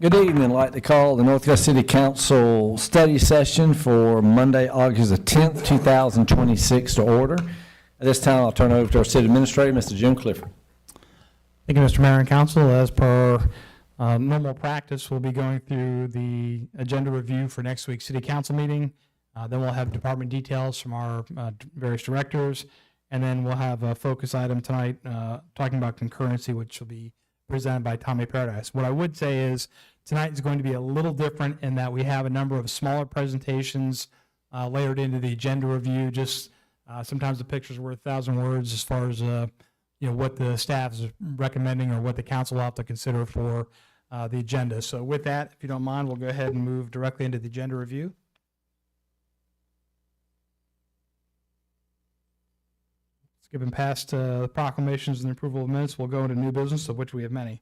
Good evening. I'd like to call the North Augusta City Council study session for Monday, August the 10th, 2026 to order. At this time, I'll turn it over to our city administrator, Mr. Jim Clifford. Thank you, Mr. Mayor and Council. As per normal practice, we'll be going through the agenda review for next week's city council meeting. Then we'll have department details from our various directors. And then we'll have a focus item tonight talking about concurrency, which will be presented by Tommy Paradise. What I would say is tonight is going to be a little different in that we have a number of smaller presentations layered into the agenda review. Just sometimes the picture's worth 1,000 words as far as what the staff is recommending or what the council will have to consider for the agenda. So with that, if you don't mind, we'll go ahead and move directly into the agenda review. Skipping past the proclamations and the approval of minutes, we'll go into new business, of which we have many.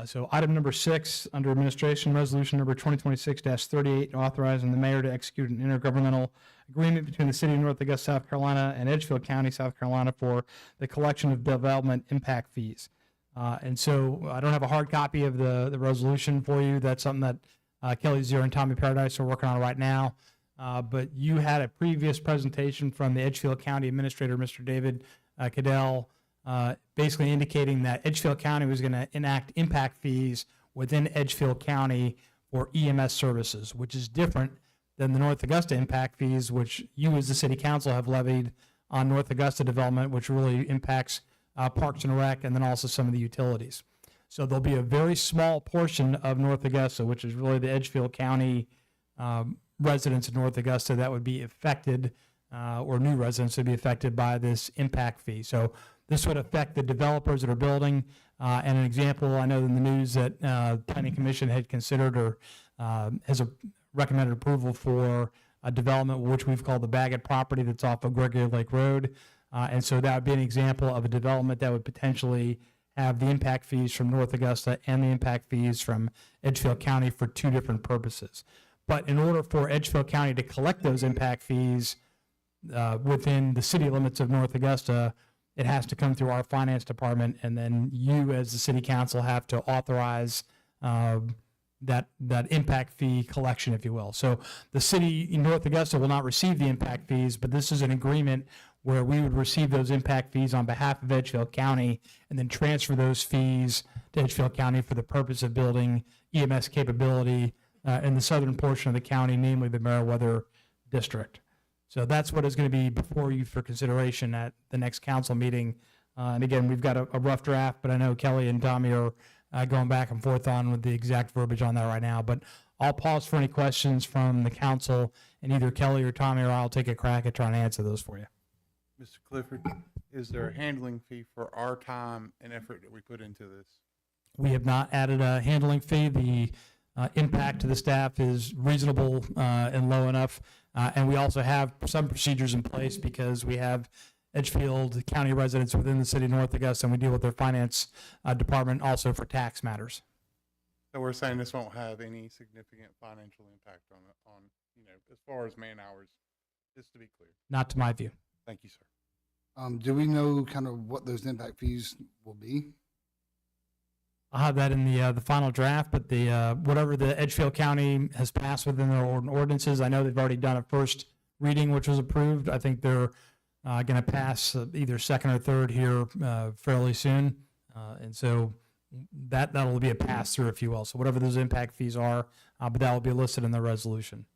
So item number 6 under administration, resolution number 2026-38, authorizing the mayor to execute an intergovernmental agreement between the city of North Augusta, South Carolina and Edgefield County, South Carolina for the collection of development impact fees. And so I don't have a hard copy of the resolution for you. That's something that Kelly Zier and Tommy Paradise are working on right now. But you had a previous presentation from the Edgefield County Administrator, Mr. David Cadell, basically indicating that Edgefield County was going to enact impact fees within Edgefield County for EMS services, which is different than the North Augusta impact fees, which you as the city council have levied on North Augusta development, which really impacts Parks and Rec and then also some of the utilities. So there'll be a very small portion of North Augusta, which is really the Edgefield County residents of North Augusta that would be affected, or new residents would be affected by this impact fee. So this would affect the developers that are building. And an example, I know in the news that Planning Commission had considered or has recommended approval for a development which we've called the Baggett property that's off of Gregory Lake Road. And so that would be an example of a development that would potentially have the impact fees from North Augusta and the impact fees from Edgefield County for two different purposes. But in order for Edgefield County to collect those impact fees within the city limits of North Augusta, it has to come through our finance department, and then you as the city council have to authorize that impact fee collection, if you will. So the city in North Augusta will not receive the impact fees, but this is an agreement where we would receive those impact fees on behalf of Edgefield County and then transfer those fees to Edgefield County for the purpose of building EMS capability in the southern portion of the county, namely the Meriwether District. So that's what is going to be before you for consideration at the next council meeting. And again, we've got a rough draft, but I know Kelly and Tommy are going back and forth on with the exact verbiage on that right now. But I'll pause for any questions from the council, and either Kelly or Tommy or I'll take a crack at trying to answer those for you. Mr. Clifford, is there a handling fee for our time and effort that we put into this? We have not added a handling fee. The impact to the staff is reasonable and low enough. And we also have some procedures in place because we have Edgefield County residents within the city of North Augusta, and we deal with their finance department also for tax matters. So we're saying this won't have any significant financial impact on as far as man hours, just to be clear. Not to my view. Thank you, sir. Do we know kind of what those impact fees will be? I'll have that in the final draft, but the whatever the Edgefield County has passed within their ordinances, I know they've already done a first reading, which was approved. I think they're going to pass either second or third here fairly soon, and so that'll be a pass through, if you will. So whatever those impact fees are, but that will be listed in the resolution.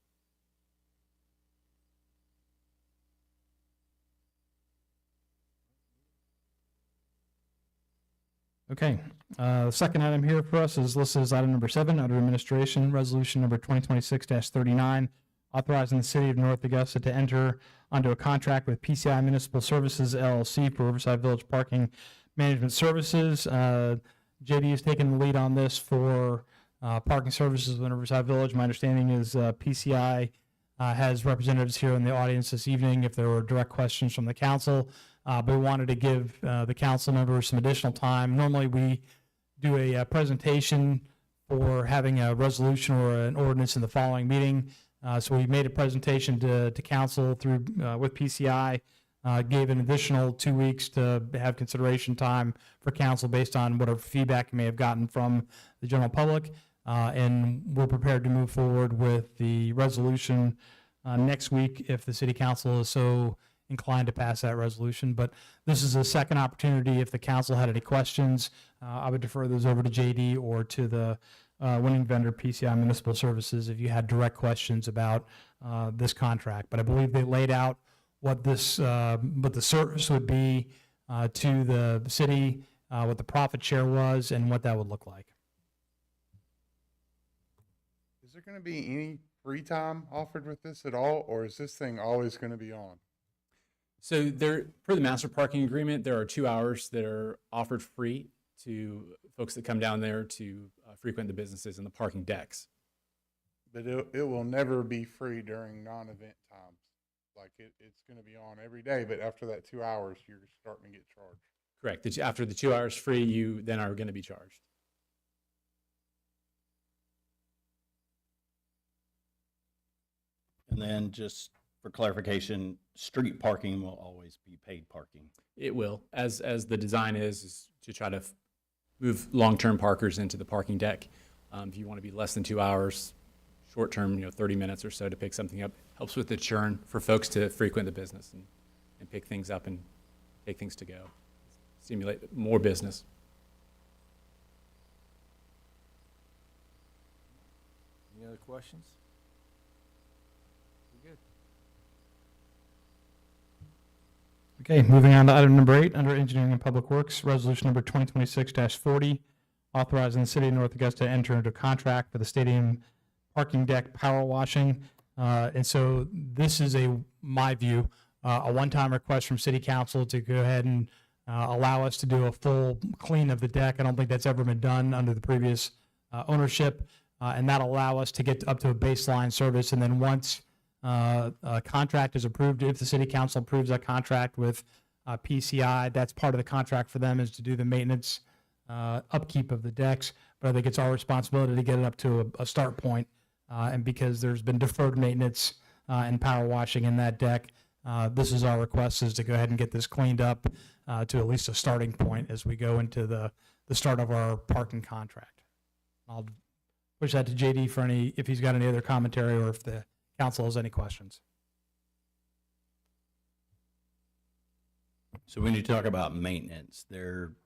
Okay, the second item here for us is listed as item number 7 under administration, resolution number 2026-39, authorizing the city of North Augusta to enter onto a contract with PCI Municipal Services LLC for Riverside Village Parking Management Services. JD has taken the lead on this for parking services in Riverside Village. My understanding is PCI has representatives here in the audience this evening if there were direct questions from the council. But we wanted to give the council members some additional time. Normally we do a presentation for having a resolution or an ordinance in the following meeting. So we made a presentation to council through with PCI, gave an additional 2 weeks to have consideration time for council based on whatever feedback you may have gotten from the general public. And we're prepared to move forward with the resolution next week if the city council is so inclined to pass that resolution. But this is a second opportunity. If the council had any questions, I would defer those over to JD or to the winning vendor, PCI Municipal Services, if you had direct questions about this contract. But I believe they laid out what the service would be to the city, what the profit share was, and what that would look like. Is there going to be any free time offered with this at all, or is this thing always going to be on? So there, per the master parking agreement, there are 2 hours that are offered free to folks that come down there to frequent the businesses and the parking decks. But it will never be free during non-event times. Like it's going to be on every day, but after that 2 hours, you're starting to get charged. Correct. After the 2 hours free, you then are going to be charged. And then just for clarification, street parking will always be paid parking. It will, as the design is to try to move long-term parkers into the parking deck. If you want to be less than 2 hours, short-term, 30 minutes or so to pick something up, helps with the churn for folks to frequent the business and pick things up and take things to go, stimulate more business. Any other questions? Okay, moving on to item number 8, under Engineering and Public Works, resolution number 2026-40, authorizing the city of North Augusta to enter into a contract for the stadium parking deck power washing. And so this is my view, a one-time request from city council to go ahead and allow us to do a full clean of the deck. I don't think that's ever been done under the previous ownership, and that'll allow us to get up to a baseline service. And then once a contract is approved, if the city council approves that contract with PCI, that's part of the contract for them, is to do the maintenance upkeep of the decks. But I think it's our responsibility to get it up to a start point. And because there's been deferred maintenance and power washing in that deck, this is our request, is to go ahead and get this cleaned up to at least a starting point as we go into the start of our parking contract. I'll push that to JD for if he's got any other commentary or if the council has any questions. So when you talk about maintenance, we're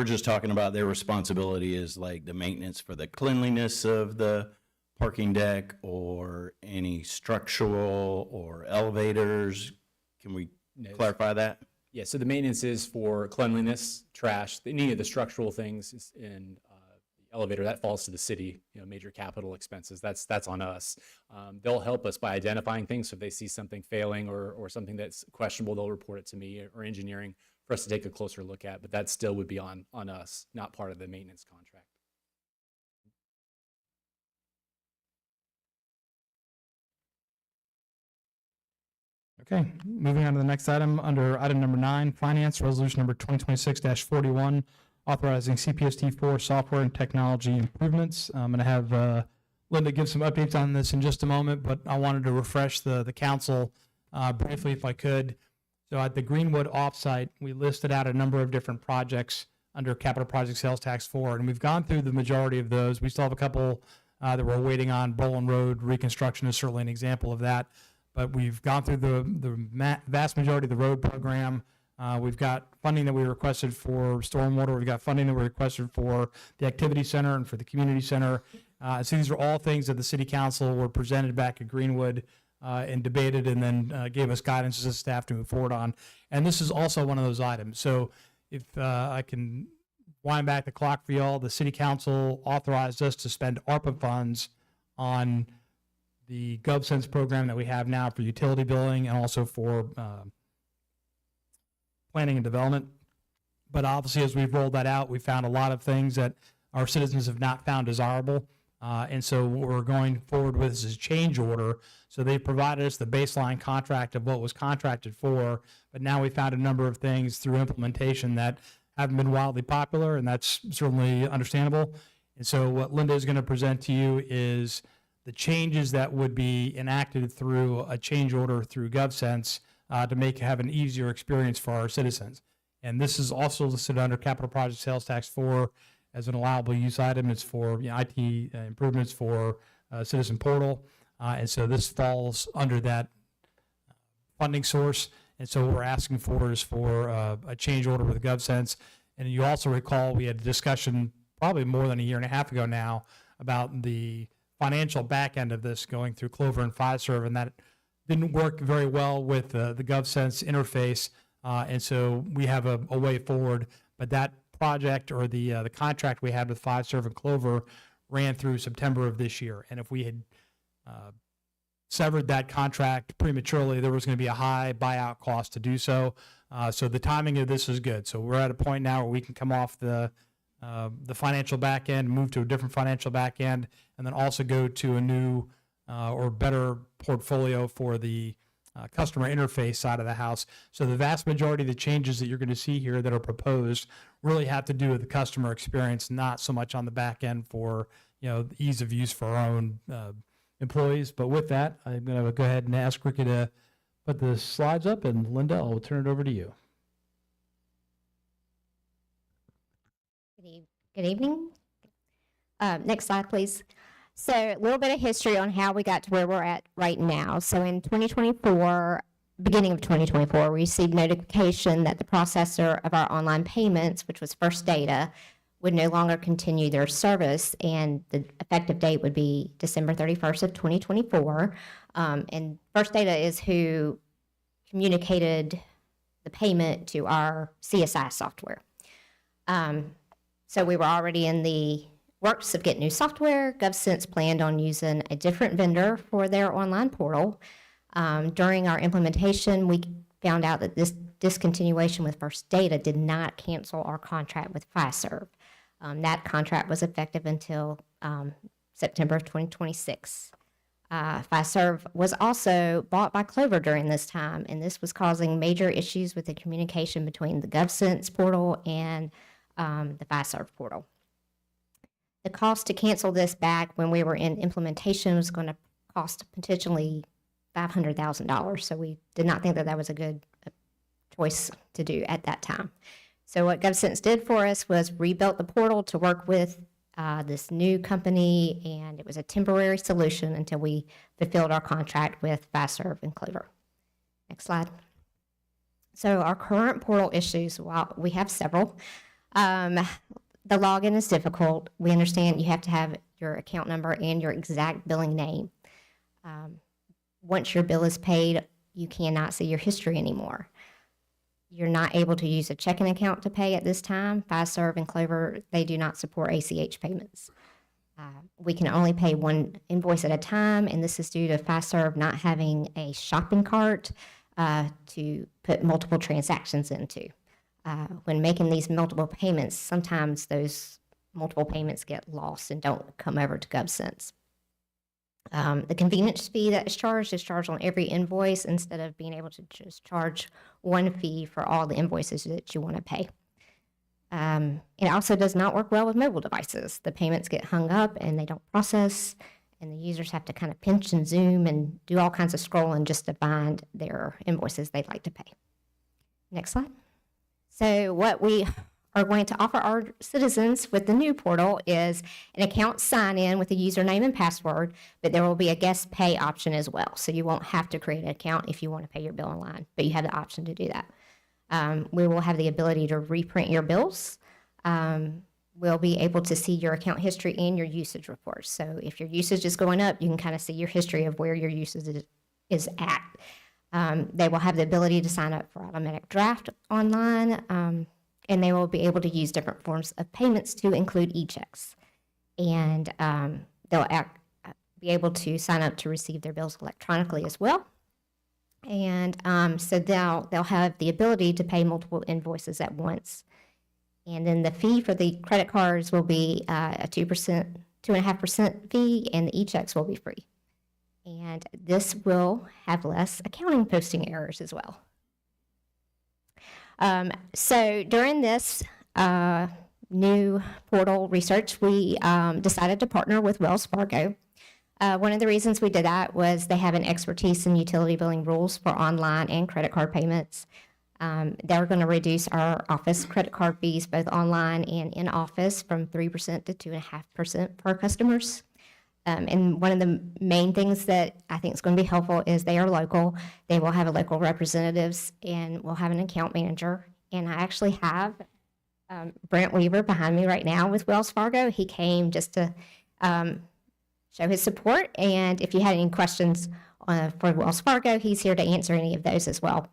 just talking about their responsibility is like the maintenance for the cleanliness of the parking deck or any structural or elevators. Can we clarify that? Yeah, so the maintenance is for cleanliness, trash, any of the structural things, and the elevator, that falls to the city, major capital expenses, that's on us. They'll help us by identifying things. So if they see something failing or something that's questionable, they'll report it to me or engineering for us to take a closer look at, but that still would be on us, not part of the maintenance contract. Okay, moving on to the next item, under item number 9, Finance, resolution number 2026-41, authorizing CPST4 software and technology improvements. I'm going to have Linda give some updates on this in just a moment, but I wanted to refresh the council briefly if I could. So at the Greenwood offsite, we listed out a number of different projects under Capital Project Sales Tax 4, and we've gone through the majority of those. We still have a couple that we're waiting on. Boland Road reconstruction is certainly an example of that, but we've gone through the vast majority of the road program. We've got funding that we requested for stormwater. We've got funding that we requested for the activity center and for the community center. So these are all things that the city council were presented back at Greenwood and debated, and then gave us guidance as a staff to move forward on. And this is also one of those items. So if I can wind back the clock for y'all, the city council authorized us to spend ARPA funds on the GovSense program that we have now for utility billing and also for planning and development. But obviously, as we've rolled that out, we found a lot of things that our citizens have not found desirable. And so what we're going forward with is a change order. So they provided us the baseline contract of what was contracted for, but now we found a number of things through implementation that haven't been wildly popular, and that's certainly understandable. And so what Linda is going to present to you is the changes that would be enacted through a change order through GovSense to have an easier experience for our citizens. And this is also listed under Capital Project Sales Tax 4, as an allowable use item. It's for IT improvements for Citizen Portal. And so this falls under that funding source. And so what we're asking for is for a change order with GovSense. And you also recall we had a discussion probably more than a year and a half ago now about the financial back end of this going through Clover and Fiserv, and that didn't work very well with the GovSense interface. And so we have a way forward, but that project or the contract we had with Fiserv and Clover ran through September of this year. And if we had severed that contract prematurely, there was going to be a high buyout cost to do so. So the timing of this is good. So we're at a point now where we can come off the financial back end, move to a different financial back end, and then also go to a new or better portfolio for the customer interface side of the house. So the vast majority of the changes that you're going to see here that are proposed really have to do with the customer experience, not so much on the back end for the ease of use for our own employees. But with that, I'm going to go ahead and ask Ricky to put the slides up, and Linda, I'll turn it over to you. Good evening. Next slide, please. So a little bit of history on how we got to where we're at right now. So in 2024, beginning of 2024, we received notification that the processor of our online payments, which was First Data, would no longer continue their service, and the effective date would be December 31st of 2024. And First Data is who communicated the payment to our CSI software. So we were already in the works of getting new software. GovSense planned on using a different vendor for their online portal. During our implementation, we found out that this discontinuation with First Data did not cancel our contract with Fiserv. That contract was effective until September of 2026. Fiserv was also bought by Clover during this time, and this was causing major issues with the communication between the GovSense portal and the Fiserv portal. The cost to cancel this back when we were in implementation was going to cost potentially $500,000. So we did not think that that was a good choice to do at that time. So what GovSense did for us was rebuilt the portal to work with this new company, and it was a temporary solution until we fulfilled our contract with Fiserv and Clover. Next slide. So our current portal issues, while we have several, the login is difficult. We understand you have to have your account number and your exact billing name. Once your bill is paid, you cannot see your history anymore. You're not able to use a checking account to pay at this time. Fiserv and Clover, they do not support ACH payments. We can only pay one invoice at a time, and this is due to Fiserv not having a shopping cart to put multiple transactions into. When making these multiple payments, sometimes those multiple payments get lost and don't come over to GovSense. The convenience fee that is charged on every invoice instead of being able to just charge one fee for all the invoices that you want to pay. It also does not work well with mobile devices. The payments get hung up and they don't process, and the users have to kind of pinch and zoom and do all kinds of scrolling just to find their invoices they'd like to pay. Next slide. So what we are going to offer our citizens with the new portal is an account sign-in with a username and password, but there will be a guest pay option as well. So you won't have to create an account if you want to pay your bill online, but you have the option to do that. We will have the ability to reprint your bills. We'll be able to see your account history and your usage reports. So if your usage is going up, you can kind of see your history of where your usage is at. They will have the ability to sign up for automatic draft online, and they will be able to use different forms of payments to include e-checks. And they'll be able to sign up to receive their bills electronically as well. And so they'll have the ability to pay multiple invoices at once. And then the fee for the credit cards will be a 2.5% fee, and the e-checks will be free. And this will have less accounting posting errors as well. So during this new portal research, we decided to partner with Wells Fargo. One of the reasons we did that was they have an expertise in utility billing rules for online and credit card payments. They're going to reduce our office credit card fees, both online and in office, from 3% to 2.5% for our customers. And one of the main things that I think is going to be helpful is they are local. They will have a local representatives, and we'll have an account manager. And I actually have Brent Weaver behind me right now with Wells Fargo. He came just to show his support. And if you had any questions for Wells Fargo, he's here to answer any of those as well.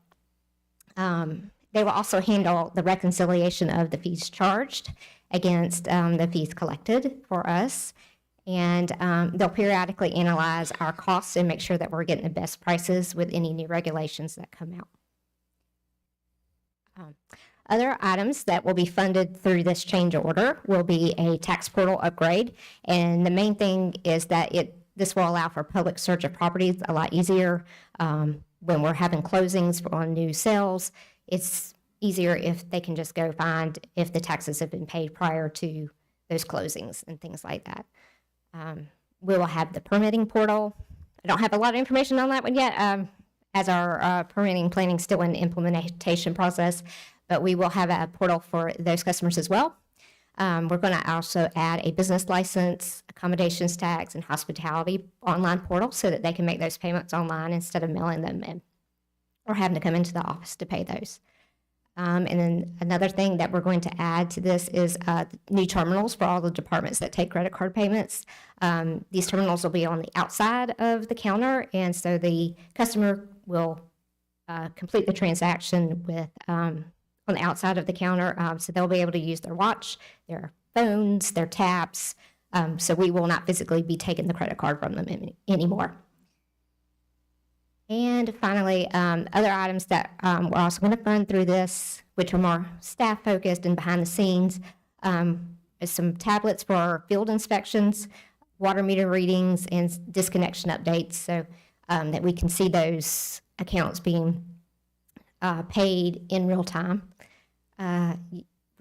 They will also handle the reconciliation of the fees charged against the fees collected for us. And they'll periodically analyze our costs and make sure that we're getting the best prices with any new regulations that come out. Other items that will be funded through this change order will be a tax portal upgrade. And the main thing is that this will allow for public search of properties a lot easier. When we're having closings on new sales, it's easier if they can just go find if the taxes have been paid prior to those closings and things like that. We will have the permitting portal. I don't have a lot of information on that one yet, as our permitting planning is still in the implementation process, but we will have a portal for those customers as well. We're going to also add a business license, accommodations tax, and hospitality online portal so that they can make those payments online instead of mailing them in or having to come into the office to pay those. And then another thing that we're going to add to this is new terminals for all the departments that take credit card payments. These terminals will be on the outside of the counter, and so the customer will complete the transaction with on the outside of the counter. So they'll be able to use their watch, their phones, their taps. So we will not physically be taking the credit card from them anymore. And finally, other items that we're also going to fund through this, which are more staff-focused and behind the scenes, is some tablets for field inspections, water meter readings, and disconnection updates so that we can see those accounts being paid in real time.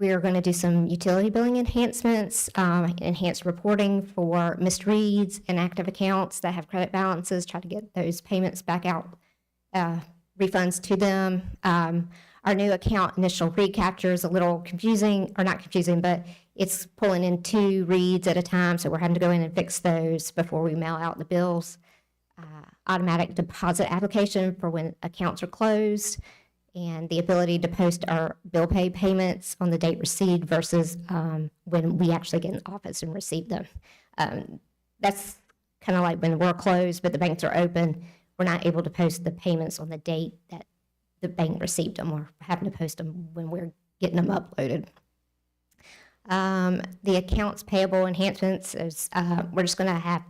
We are going to do some utility billing enhancements, enhanced reporting for missed reads and active accounts that have credit balances, try to get those payments back out, refunds to them. Our new account initial read capture is a little confusing, or not confusing, but it's pulling in 2 reads at a time, so we're having to go in and fix those before we mail out the bills. Automatic deposit application for when accounts are closed, and the ability to post our bill pay payments on the date received versus when we actually get in the office and receive them. That's kind of like when we're closed, but the banks are open, we're not able to post the payments on the date that the bank received them. We're having to post them when we're getting them uploaded. The accounts payable enhancements is we're just going to have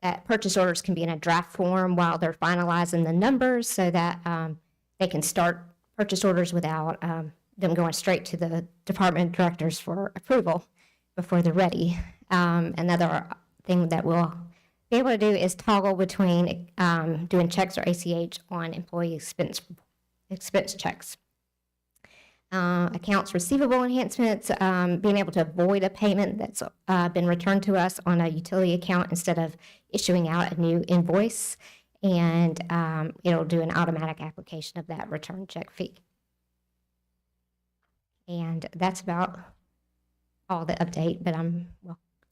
that purchase orders can be in a draft form while they're finalizing the numbers so that they can start purchase orders without them going straight to the department directors for approval before they're ready. Another thing that we'll be able to do is toggle between doing checks or ACH on employee expense checks. Accounts receivable enhancements, being able to avoid a payment that's been returned to us on a utility account instead of issuing out a new invoice. And it'll do an automatic application of that return check fee. And that's about all the update, but I'm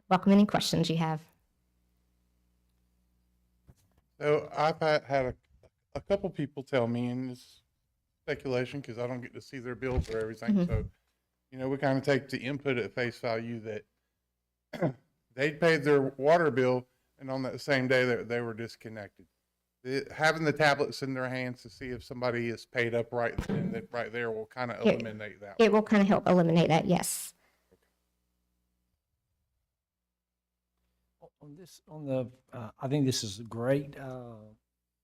welcome any questions you have. So I've had a couple people tell me, and it's speculation because I don't get to see their bills or everything. So, we kind of take the input at face value that they paid their water bill, and on that same day they were disconnected. Having the tablets in their hands to see if somebody is paid up right then, that right there will kind of eliminate that. It will kind of help eliminate that, yes. I think this is great,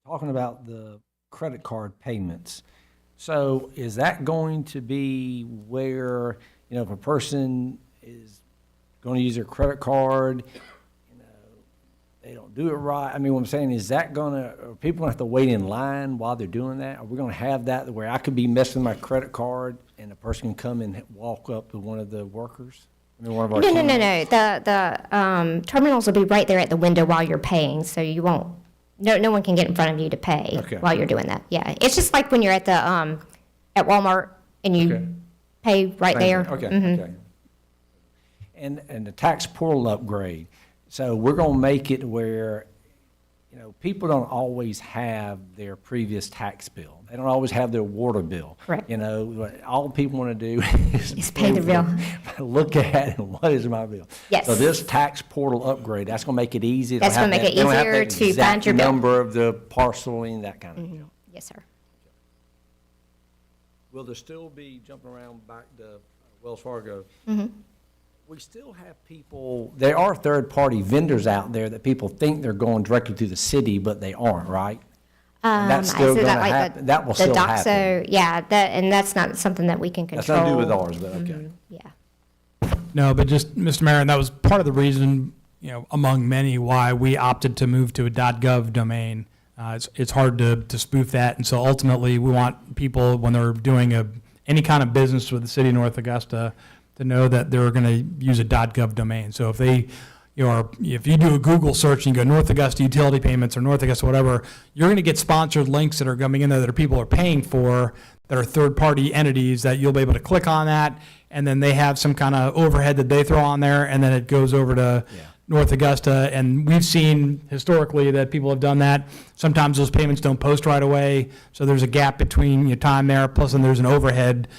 talking about the credit card payments. So is that going to be where, if a person is going to use their credit card, they don't do it right? I mean, what I'm saying is that are people going to have to wait in line while they're doing that? Are we going to have that where I could be messing with my credit card and a person can come and walk up to one of the workers? I mean, one of our No. The terminals will be right there at the window while you're paying, so you won't. No one can get in front of you to pay while you're doing that. Yeah, it's just like when you're at the at Walmart and you Okay. pay right there. Okay, Mhm. okay. And the tax portal upgrade, so we're gonna make it where, you know, people don't always have their previous tax bill. They don't always have their water bill. Correct. You know, all people wanna do is. Is pay the bill. Look at and what is my bill? Yes. So this tax portal upgrade, that's gonna make it easy. They don't That's gonna have make it they don't have easier that to exact find your bill. number of the parcel and that kind of deal. Yes, sir. Will there still be, jumping around back to Wells Fargo? Mm-hmm. We still have people, there are third-party vendors out there that people think they're going directly to the city, but they aren't, right? That's I still said that gonna like happen. That will still happen. Doxo, yeah, and that's not something that we can That's control. nothing to do with ours, but okay. Yeah. No, but just, Mr. Mayor, and that was part of the reason, you know, among many, why we opted to move to a .gov domain. It's hard to spoof that, and so ultimately, we want people, when they're doing any kind of business with the city of North Augusta, to know that they're going to use a .gov domain. So if they, you know, if you do a Google search and you go North Augusta utility payments or North Augusta whatever, you're going to get sponsored links that are coming in there that are people are paying for, that are third-party entities, that you'll be able to click on that, and then they have some kind of overhead that they throw on there, and then it goes over to North Augusta. And we've seen historically that people have done that. Sometimes those payments don't post right away, so there's a gap between your time there, plus then there's an overhead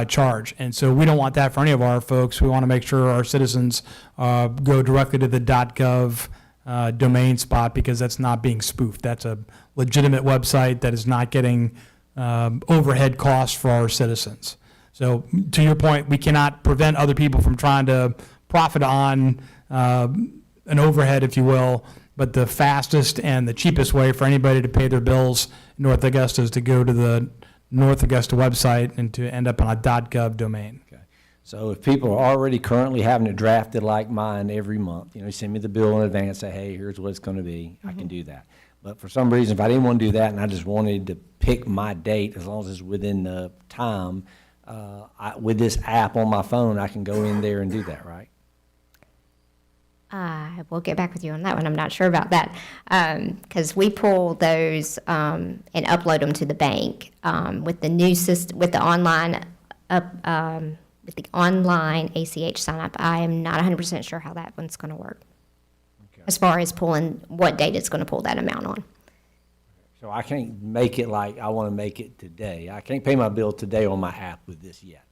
charge. And so we don't want that for any of our folks. We want to make sure our citizens go directly to the .gov domain spot, because that's not being spoofed. That's a legitimate website that is not getting overhead costs for our citizens. So to your point, we cannot prevent other people from trying to profit on an overhead, if you will, but the fastest and the cheapest way for anybody to pay their bills in North Augusta is to go to the North Augusta website and to end up on a .gov domain. Okay. So if people are already currently having it drafted like mine every month, you know, you send me the bill in advance, say, hey, here's what it's gonna be, I can do that. But for some reason, if I didn't want to do that and I just wanted to pick my date, as long as it's within the time, with this app on my phone, I can go in there and do that, right? We'll get back with you on that one. I'm not sure about that. Because we pull those and upload them to the bank with the new system, with the online ACH sign up. I am not 100% sure how that one's going to work. Okay. As far as pulling what date it's going to pull that amount on. So I can't make it like I want to make it today. I can't pay my bill today on my app with this yet.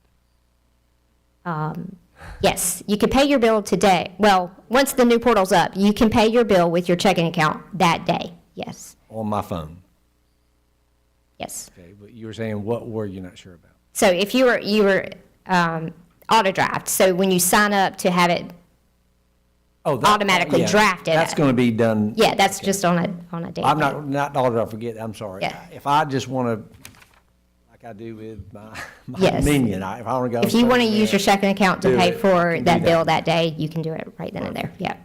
Yes, you can pay your bill today. Well, once the new portal's up, you can pay your bill with your checking account that day. Yes, On my phone. yes. Okay, but you were saying what were you not sure about? So if you were auto draft, so when you sign up to have it, Oh, Automatically drafted That's it. going to be done. yeah, that's just on a date. I'm not auto, I forget, I'm sorry. Yeah. If I just want to, like I do with my Yes. Minion, if I want to go. If you want to use your checking account to Do pay it. for Do that that. bill that day, you can do it right then and there. Yeah.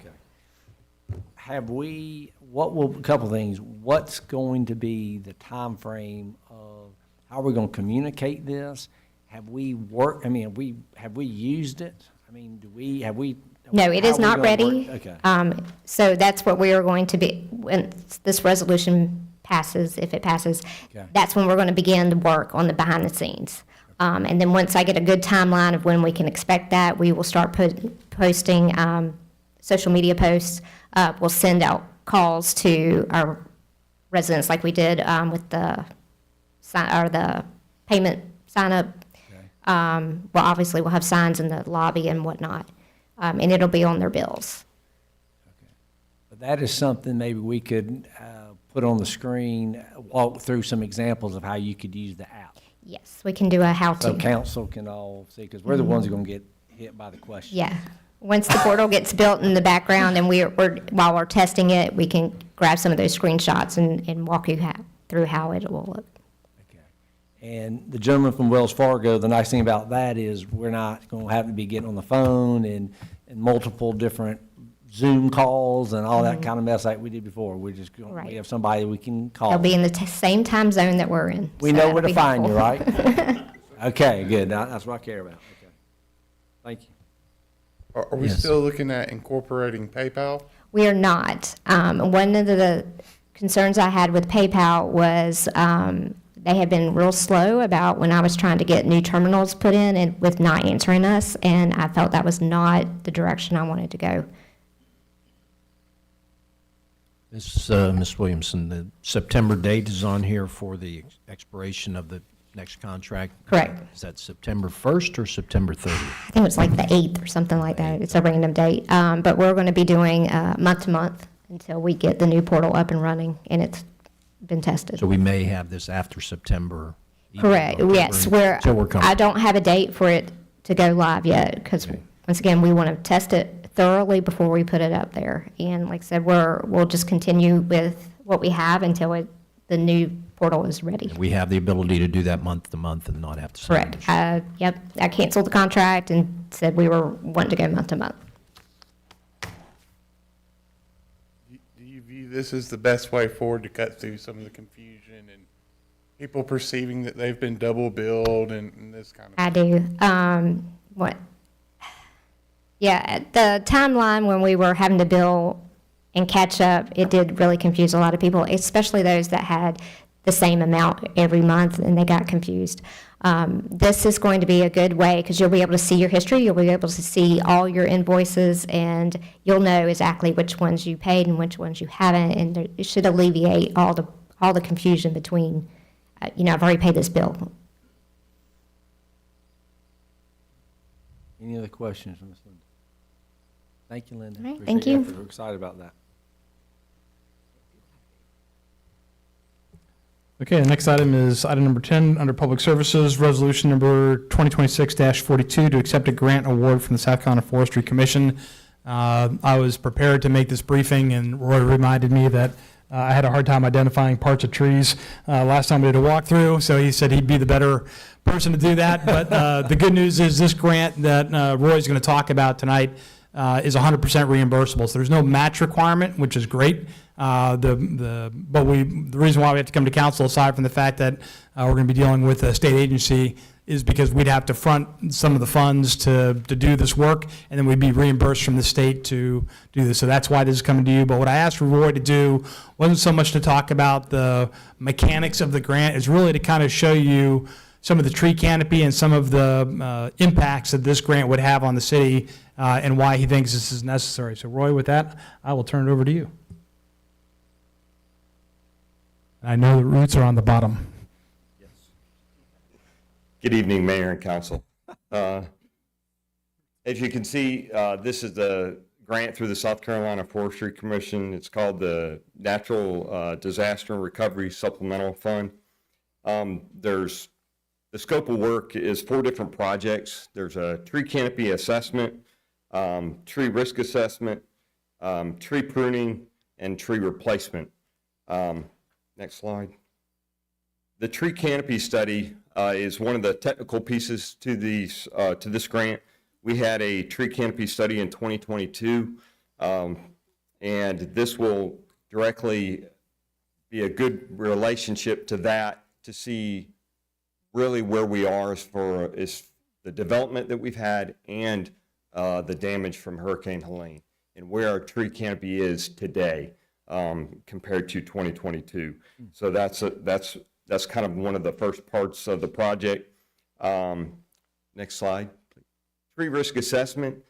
Have we, a couple things, what's going to be the time frame of, how are we going to communicate this? Have we worked, I mean, have we used it? I mean, have we? No, it how is are we not gonna ready. work? Okay. So that's what we are going to be, when this resolution passes, if it passes, Okay. that's when we're going to begin to work on the behind the scenes. And then once I get a good timeline of when we can expect that, we will start posting social media posts. We'll send out calls to our residents like we did with the payment sign up. Well, obviously, we'll have signs in the lobby and whatnot, and it'll be on their bills. But that is something maybe we could put on the screen, walk through some examples of how you could use the app. Yes, we can do a So how-to. council can all see, because we're the ones who are going to get hit by the question. Yeah. Once the portal gets built in the background and while we're testing it, we can grab some of those screenshots and walk you through how it will look. Okay. And the gentleman from Wells Fargo, the nice thing about that is we're not going to have to be getting on the phone and multiple different Zoom calls and all that kind of mess like we did before. We're just going, Right. we have somebody we can call. They'll be in the same time zone that we're in. We so know where that'll to be find you, helpful. right? Okay, good. That's what I care about. Okay. Thank you. Are we Yes. still looking at incorporating PayPal? We are not. One of the concerns I had with PayPal was They have been real slow about when I was trying to get new terminals put in and with not answering us, and I felt that was not the direction I wanted to go. Ms. Williamson, the September date is on here for the expiration of the next contract. Correct. Is that September 1st or September 30th? I think it was like the 8th or something like that. It's a random date. But we're going to be doing month to month until we get the new portal up and running, and it's been tested. So we may have this after September. even Correct, October, yes, we're, until we're I comfortable. don't have a date for it to go live yet, because, once again, we want to test it thoroughly before we put it up there. And like I said, we'll just continue with what we have until the new portal is ready. We have the ability to do that month to month and not have to. sign Correct. this. Yep, I canceled the contract and said we were wanting to go month to month. Do you view this as the best way forward to cut through some of the confusion and people perceiving that they've been double billed and this kind of? I do. What? Yeah, the timeline when we were having to bill and catch up, it did really confuse a lot of people, especially those that had the same amount every month and they got confused. This is going to be a good way because you'll be able to see your history, you'll be able to see all your invoices, and you'll know exactly which ones you paid and which ones you haven't, and it should alleviate all the confusion between, I've already paid this bill. Any other questions from Ms. Linda? Thank you, Linda. All right, Appreciate thank your you. effort. We're excited about that. Okay, the next item is item number 10, under Public Services, Resolution number 2026-42, to accept a grant award from the South Carolina Forestry Commission. I was prepared to make this briefing, and Roy reminded me that I had a hard time identifying parts of trees last time we did a walkthrough, so he said he'd be the better person to do that. But the good news is this grant that Roy's going to talk about tonight is 100% reimbursable, so there's no match requirement, which is great. The reason why we have to come to council, aside from the fact that we're going to be dealing with a state agency, is because we'd have to front some of the funds to do this work, and then we'd be reimbursed from the state to do this. So that's why this is coming to you. But what I asked Roy to do wasn't so much to talk about the mechanics of the grant, it's really to kind of show you some of the tree canopy and some of the impacts that this grant would have on the city and why he thinks this is necessary. So Roy, with that, I will turn it over to you. I know the roots are on the bottom. Good evening, Mayor and Council. As you can see, this is the grant through the South Carolina Forestry Commission. It's called the Natural Disaster and Recovery Supplemental Fund. There's the scope of work is 4 different projects. There's a tree canopy assessment, tree risk assessment, tree pruning, and tree replacement. Next slide. The tree canopy study is one of the technical pieces to this grant. We had a tree canopy study in 2022, and this will directly be a good relationship to that to see really where we are as the development that we've had and the damage from Hurricane Helene and where our tree canopy is today compared to 2022. So that's kind of one of the first parts of the project. Next slide. Tree risk assessment.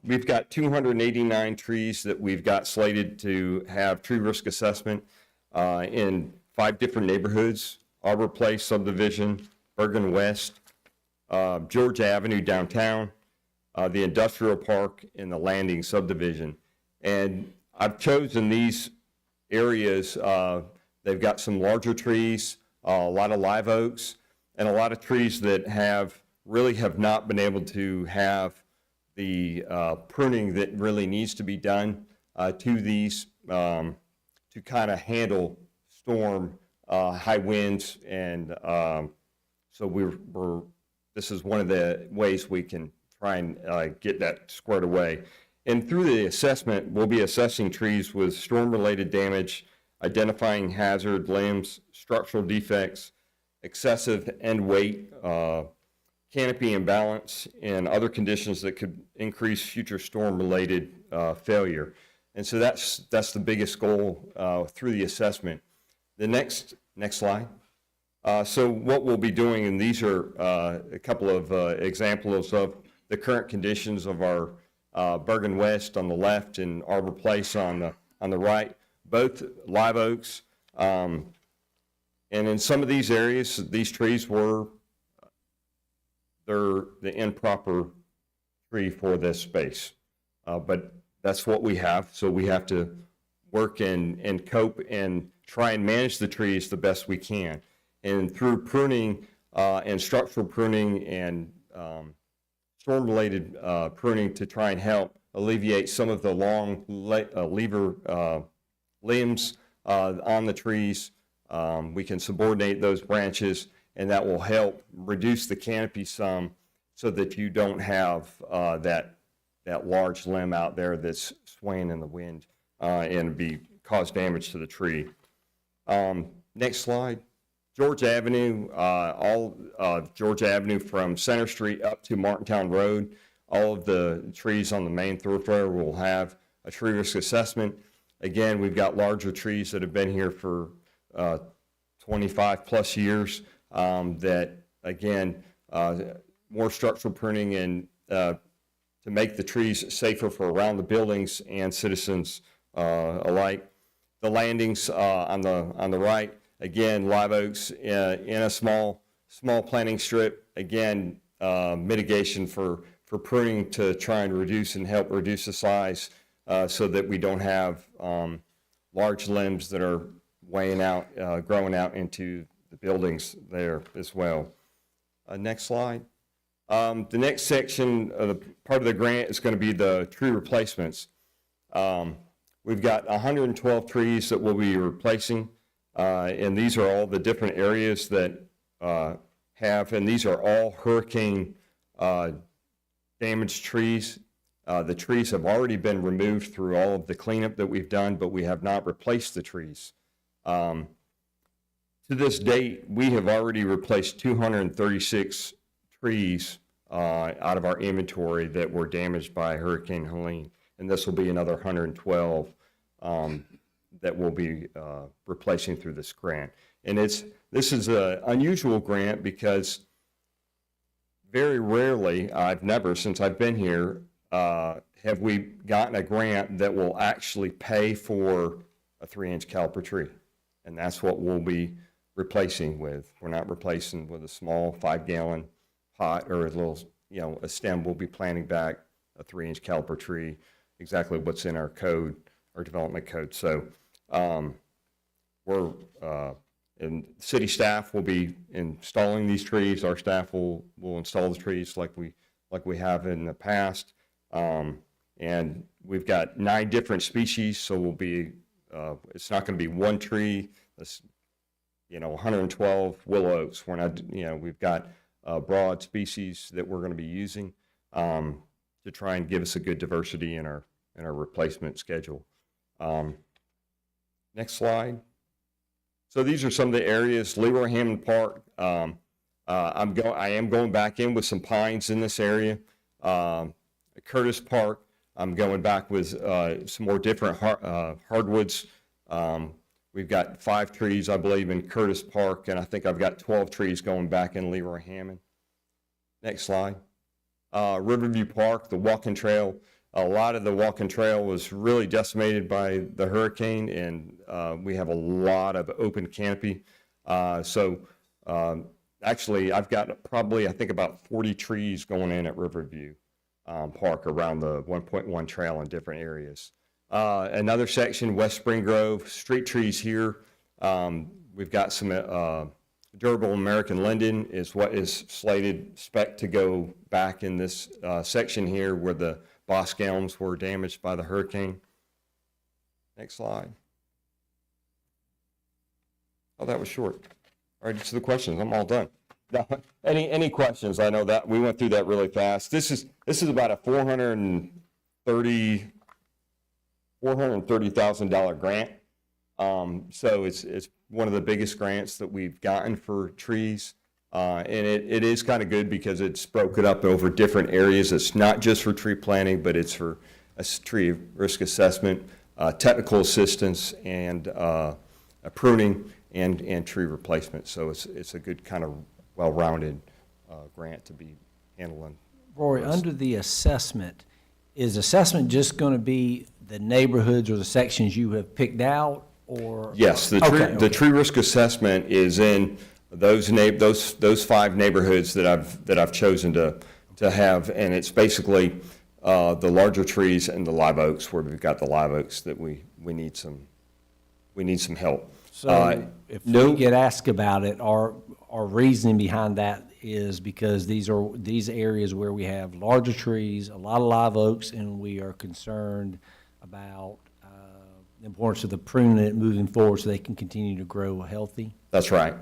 We've got 289 trees that we've got slated to have tree risk assessment in 5 different neighborhoods: Arbor Place subdivision, Bergen West, George Avenue downtown, the Industrial Park, and the Landing subdivision. And I've chosen these areas. They've got some larger trees, a lot of live oaks, and a lot of trees that have not been able to have the pruning that really needs to be done to these to kind of handle storm, high winds, and so this is one of the ways we can try and get that squared away. And through the assessment, we'll be assessing trees with storm-related damage, identifying hazard limbs, structural defects, excessive end weight, canopy imbalance, and other conditions that could increase future storm-related failure. And so that's the biggest goal through the assessment. The next slide. So what we'll be doing, and these are a couple of examples of the current conditions of our Bergen West on the left and Arbor Place on the right, both live oaks. And in some of these areas, these trees they're the improper tree for this space. But that's what we have, so we have to work and cope and try and manage the trees the best we can. And through pruning and structural pruning and storm-related pruning to try and help alleviate some of the long lever limbs on the trees, we can subordinate those branches, and that will help reduce the canopy some so that you don't have that large limb out there that's swaying in the wind and cause damage to the tree. Next slide. George Avenue, all George Avenue from Center Street up to Martintown Road, all of the trees on the main thoroughfare will have a tree risk assessment. Again, we've got larger trees that have been here for 25 plus years that, again, more structural pruning and to make the trees safer for around the buildings and citizens alike. The landings on the right, again, live oaks in a small planting strip. Again, mitigation for pruning to try and reduce and help reduce the size so that we don't have large limbs that are weighing out, growing out into the buildings there as well. Next slide. The next section, part of the grant is going to be the tree replacements. We've got 112 trees that we'll be replacing, and these are all the different areas that and these are all hurricane damaged trees. The trees have already been removed through all of the cleanup that we've done, but we have not replaced the trees. To this date, we have already replaced 236 trees out of our inventory that were damaged by Hurricane Helene, and this will be another 112 that we'll be replacing through this grant. And this is an unusual grant because very rarely, I've never, since I've been here, have we gotten a grant that will actually pay for a 3-inch caliper tree. And that's what we'll be replacing with. We're not replacing with a small 5-gallon pot or a little, a stem. We'll be planting back a 3-inch caliper tree, exactly what's in our code, our development code. So and city staff will be installing these trees. Our staff will install the trees like we have in the past. And we've got 9 different species, so we'll be, it's not going to be one tree. That's, 112 willow oaks. We're not, we've got broad species that we're going to be using to try and give us a good diversity in our replacement schedule. Next slide. So these are some of the areas. Leroy Hammond Park. I am going back in with some pines in this area. Curtis Park. I'm going back with some more different hardwoods. We've got 5 trees, I believe, in Curtis Park, and I think I've got 12 trees going back in Leroy Hammond. Next slide. Riverview Park, the walking trail. A lot of the walking trail was really decimated by the hurricane, and we have a lot of open canopy. Actually, I've got probably, I think, about 40 trees going in at Riverview Park around the 1.1 trail in different areas. Another section, West Spring Grove, street trees here. We've got some durable American linden is what is slated spec to go back in this section here where the bosque elms were damaged by the hurricane. Next slide. Oh, that was short. All right, to the questions. I'm all done. No, any questions? I know that we went through that really fast. This is about a $430,000 grant. So it's one of the biggest grants that we've gotten for trees. And it is kind of good because it's broken up over different areas. It's not just for tree planting, but it's for a tree risk assessment, technical assistance, and pruning. and tree replacement. So it's a good kind of well-rounded grant to be handling. Roy, under the assessment, is assessment just going to be the neighborhoods or the sections you have picked out, or? Yes, the tree risk assessment is in those 5 neighborhoods that I've chosen to have, and it's basically the larger trees and the live oaks, where we've got the live oaks that we need some help. So if we get asked about it, our reasoning behind that is because these areas where we have larger trees, a lot of live oaks, and we are concerned about the importance of the pruning it moving forward so they can continue to grow healthy. That's right,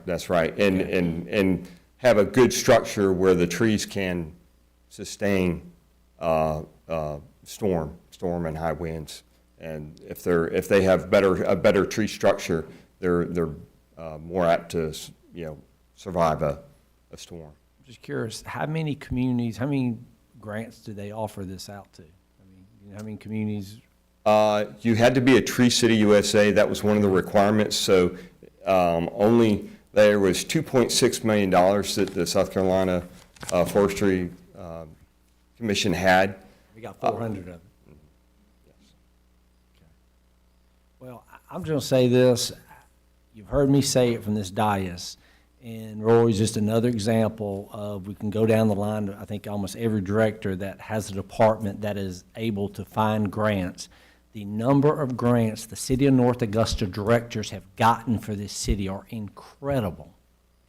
and have a good structure where the trees can sustain storm and high winds. And if they have a better tree structure, they're more apt to survive a storm. I'm just curious, how many communities, how many grants do they offer this out to? I mean, you know, how many communities? You had to be a Tree City USA. That was one of the requirements. So there was $2.6 million that the South Carolina Forestry Commission had. We got 400 of them. Okay. Well, I'm just going to say this. You've heard me say it from this dais, and Roy's just another example of, we can go down the line, I think almost every director that has a department that is able to find grants. The number of grants the City of North Augusta directors have gotten for this city are incredible,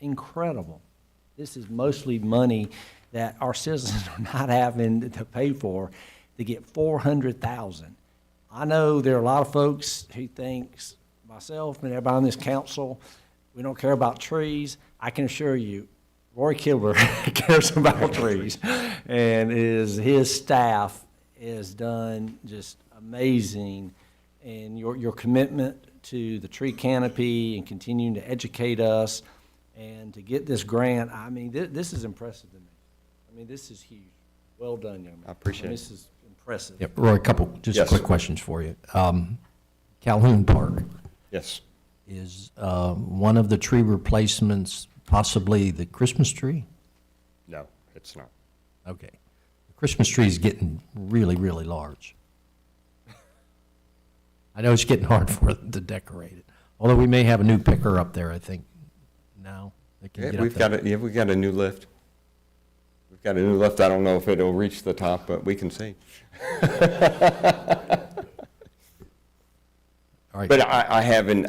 incredible. This is mostly money that our citizens are not having to pay for to get 400,000. I know there are a lot of folks who thinks, myself and everybody on this council, we don't care about trees. I can assure you, Roy Kilber cares about trees, and his staff has done just amazing. And your commitment to the tree canopy and continuing to educate us and to get this grant, I mean, this is impressive to me. I mean, this is huge. Well done, young man. I appreciate it. This is impressive. Yep, Roy, a couple, just Yes. quick questions for you. Calhoun Park, Yes. is one of the tree replacements possibly the Christmas tree? No, it's not. Okay. The Christmas tree is getting really, really large. I know it's getting hard for them to decorate it, although we may have a new picker up there, I think, now. That can get up We've there. we've got a new lift. We've got a new lift. I don't know if it'll reach the top, but we can see. All right. But I haven't,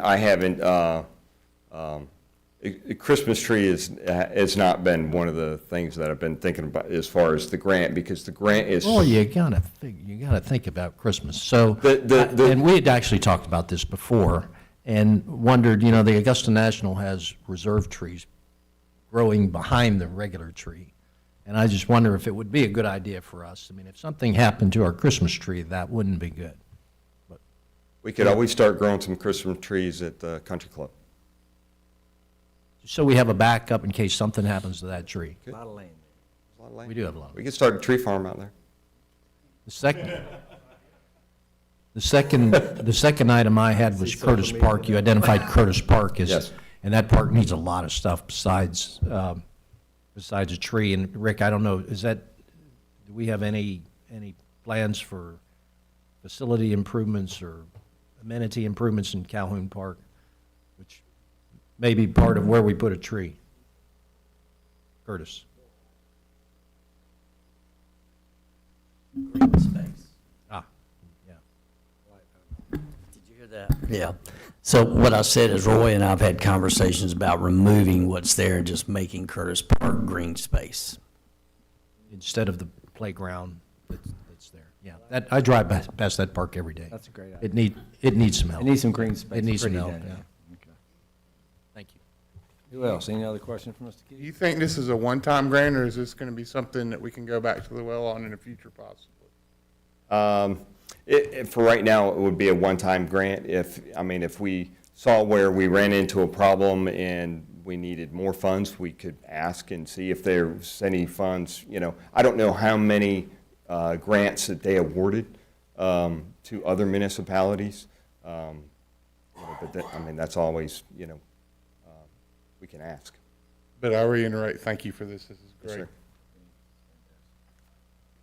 Christmas tree has not been one of the things that I've been thinking about as far as the grant, because the grant is. Well, you gotta think about Christmas. So, and we had actually talked about this before and wondered, you know, the Augusta National has reserve trees growing behind the regular tree. And I just wonder if it would be a good idea for us. I mean, if something happened to our Christmas tree, that wouldn't be good. We could always start growing some Christmas trees at the country club. So we have a backup in case something happens to that tree. A lot of land. There's a lot of land. We do have a lot. We could start a tree farm out there. The second item I had was Curtis Park. You identified Curtis Park as, Yes. and that park needs a lot of stuff besides a tree. And Rick, I don't know, do we have any plans for facility improvements or amenity improvements in Calhoun Park, which may be part of where we put a tree? Curtis? Green space. Ah, yeah. Did you hear that? Yeah. So what I said is Roy and I have had conversations about removing what's there and just making Curtis Park green space. Instead of the playground that's there. Yeah, I drive past that park every day. That's a great idea. It needs some help. It needs some green space. It needs some Pretty help, done, yeah. Okay. Thank you. Who else? Any other question for Mr. Do Keith? you think this is a one-time grant, or is this going to be something that we can go back to the well on in the future possibly? For right now, it would be a one-time grant. If we saw where we ran into a problem and we needed more funds, we could ask and see if there's any funds. You know, I don't know how many grants that they awarded to other municipalities. But that's always, we can ask. But I reiterate, thank you for this. This is Yes, great. sir.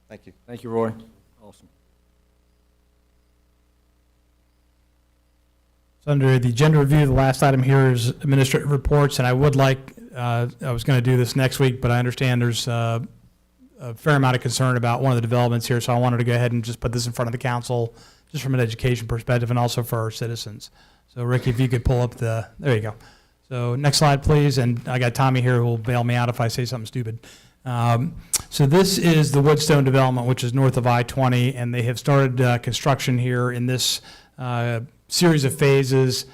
Thank you. Thank you, Roy. Awesome. So under the agenda review, the last item here is administrative reports, and I would like, I was going to do this next week, but I understand there's a fair amount of concern about one of the developments here, so I wanted to go ahead and just put this in front of the council, just from an education perspective and also for our citizens. So Ricky, if you could pull up there you go. So next slide, please, and I got Tommy here who will bail me out if I say something stupid. So this is the Woodstone development, which is north of I-20, and they have started construction here in this series of phases,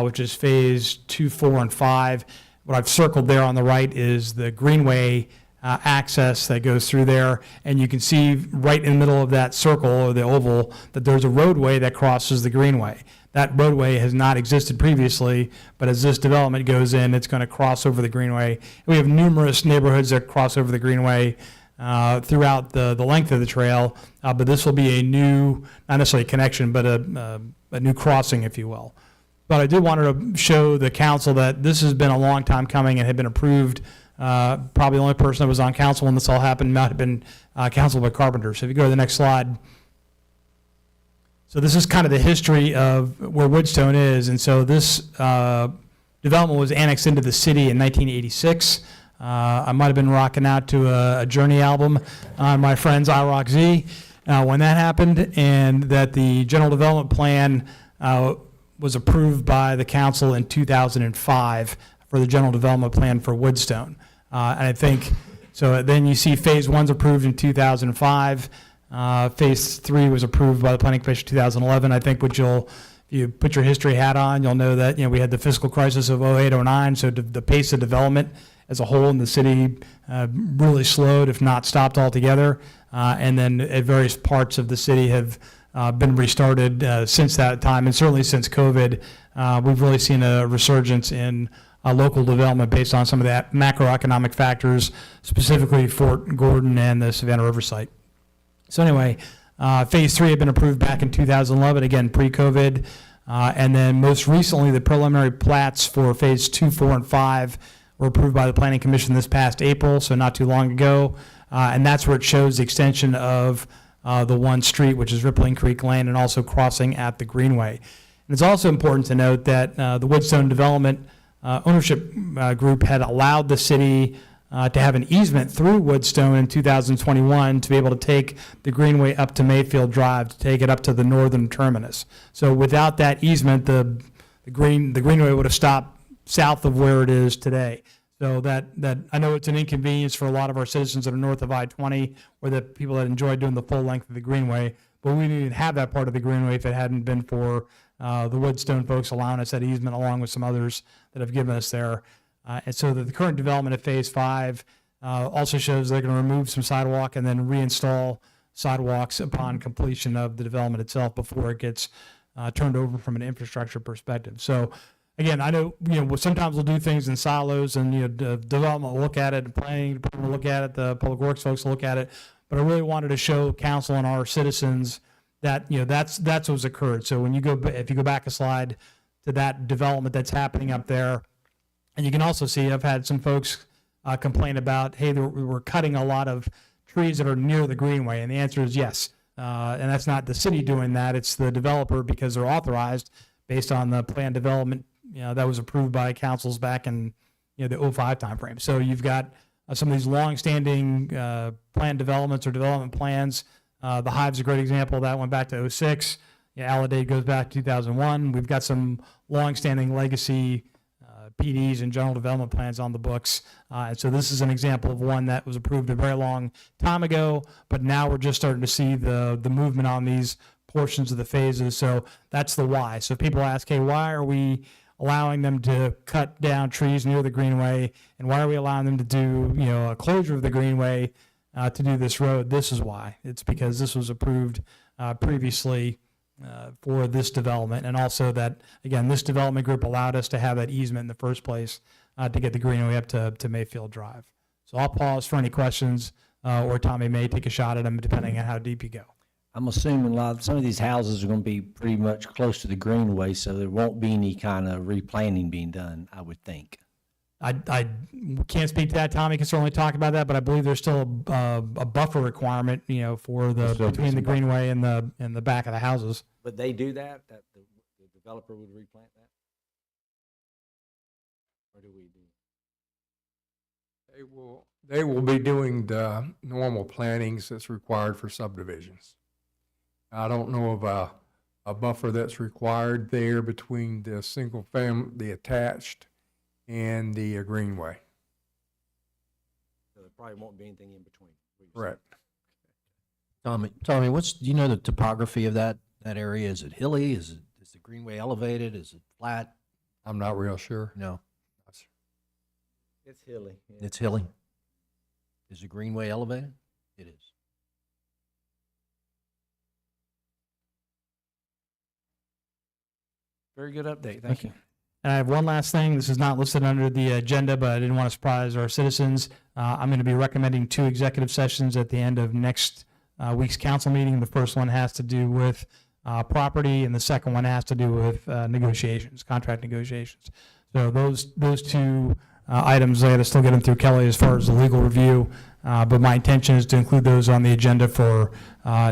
which is phase 2, 4, and 5. What I've circled there on the right is the greenway access that goes through there, and you can see right in the middle of that circle, or the oval, that there's a roadway that crosses the greenway. That roadway has not existed previously, but as this development goes in, it's going to cross over the greenway. We have numerous neighborhoods that cross over the greenway throughout the length of the trail, but this will be a new, not necessarily a connection, but a new crossing, if you will. But I did want to show the council that this has been a long time coming and had been approved. Probably the only person that was on council when this all happened might have been Councilman Carpenter. So if you go to the next slide. So this is kind of the history of where Woodstone is. And so this development was annexed into the city in 1986. I might have been rocking out to a Journey album on my friend's iRock Z when that happened, and that the general development plan was approved by the council in 2005 for the general development plan for Woodstone. And I think, so then you see phase 1's approved in 2005. Phase 3 was approved by the Planning Commission in 2011. I think if you put your history hat on, you'll know that, we had the fiscal crisis of 08, 09, so the pace of development as a whole in the city really slowed, if not stopped altogether. And then at various parts of the city have been restarted since that time, and certainly since COVID, we've really seen a resurgence in local development based on some of that macroeconomic factors, specifically Fort Gordon and the Savannah River site. So anyway, phase 3 had been approved back in 2011, again, pre-COVID. And then most recently, the preliminary plats for phase 2, 4, and 5 were approved by the Planning Commission this past April, so not too long ago. And that's where it shows the extension of the one street, which is Rippling Creek Lane, and also crossing at the Greenway. And it's also important to note that the Woodstone Development ownership group had allowed the city to have an easement through Woodstone in 2021 to be able to take the Greenway up to Mayfield Drive, to take it up to the northern terminus. So without that easement, the Greenway would have stopped south of where it is today. So that I know it's an inconvenience for a lot of our citizens that are north of I-20, or the people that enjoy doing the full length of the Greenway, but we didn't have that part of the Greenway if it hadn't been for the Woodstone folks allowing us that easement, along with some others that have given us there. And so the current development of phase 5 also shows they're going to remove some sidewalk and then reinstall sidewalks upon completion of the development itself before it gets turned over from an infrastructure perspective. So again, I know, sometimes we'll do things in silos, and, the development will look at it, the planning department will look at it, the public works folks will look at it. But I really wanted to show council and our citizens that, that's what's occurred. So if you go back a slide to that development that's happening up there, and you can also see, I've had some folks complain about, hey, we're cutting a lot of trees that are near the Greenway, and the answer is yes. And that's not the city doing that, it's the developer, because they're authorized based on the plan development that was approved by councils back in the 05 timeframe. So you've got some of these long-standing plan developments or development plans. The Hive's a great example. That went back to 06. Aladade goes back to 2001. We've got some long-standing legacy PDs and general development plans on the books. And so this is an example of one that was approved a very long time ago, but now we're just starting to see the movement on these portions of the phases. So that's the why. So people ask, hey, why are we allowing them to cut down trees near the Greenway, and why are we allowing them to do a closure of the Greenway to do this road? This is why. It's because this was approved previously for this development, and also that, again, this development group allowed us to have that easement in the first place to get the Greenway up to Mayfield Drive. So I'll pause for any questions, or Tommy may take a shot at them depending on how deep you go. I'm assuming some of these houses are going to be pretty much close to the Greenway, so there won't be any kind of replanting being done, I would think. I can't speak to that. Tommy can certainly talk about that, but I believe there's still a buffer requirement, for between the greenway and the back of the houses. But they do that the developer would replant that? Or do we do? They will be doing the normal plantings that's required for subdivisions. I don't know of a buffer that's required there between the the attached and the greenway. So there probably won't be anything in between. Correct. Tommy, do you know the topography of that area? Is it hilly? Is the greenway elevated? Is it flat? I'm not real sure. No, It's hilly. Yeah. it's hilly. Is the greenway elevated? It is. Very good update. Thank you. And I have one last thing. This is not listed under the agenda, but I didn't want to surprise our citizens. I'm going to be recommending 2 executive sessions at the end of next week's council meeting. The first one has to do with property, and the second one has to do with negotiations, contract negotiations. So those 2 items, I got to still get them through Kelly as far as the legal review, but my intention is to include those on the agenda for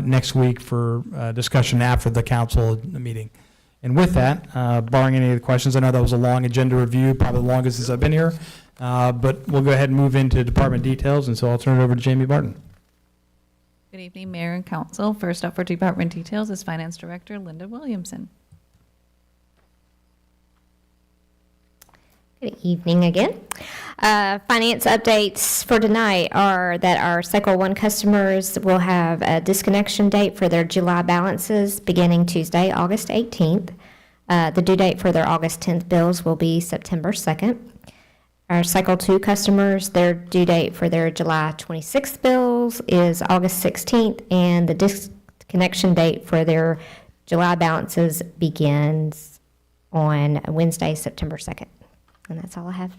next week for discussion after the council meeting. And with that, barring any of the questions, I know that was a long agenda review, probably the longest since I've been here, but we'll go ahead and move into department details, and so I'll turn it over to Jamie Barton. Good evening, Mayor and Council. First up for department details is Finance Director Linda Williamson. Good evening again. Finance updates for tonight are that our Cycle 1 customers will have a disconnection date for their July balances beginning Tuesday, August 18th. The due date for their August 10th bills will be September 2nd. Our Cycle 2 customers, their due date for their July 26th bills is August 16th, and the disconnection date for their July balances begins on Wednesday, September 2nd. And that's all I have.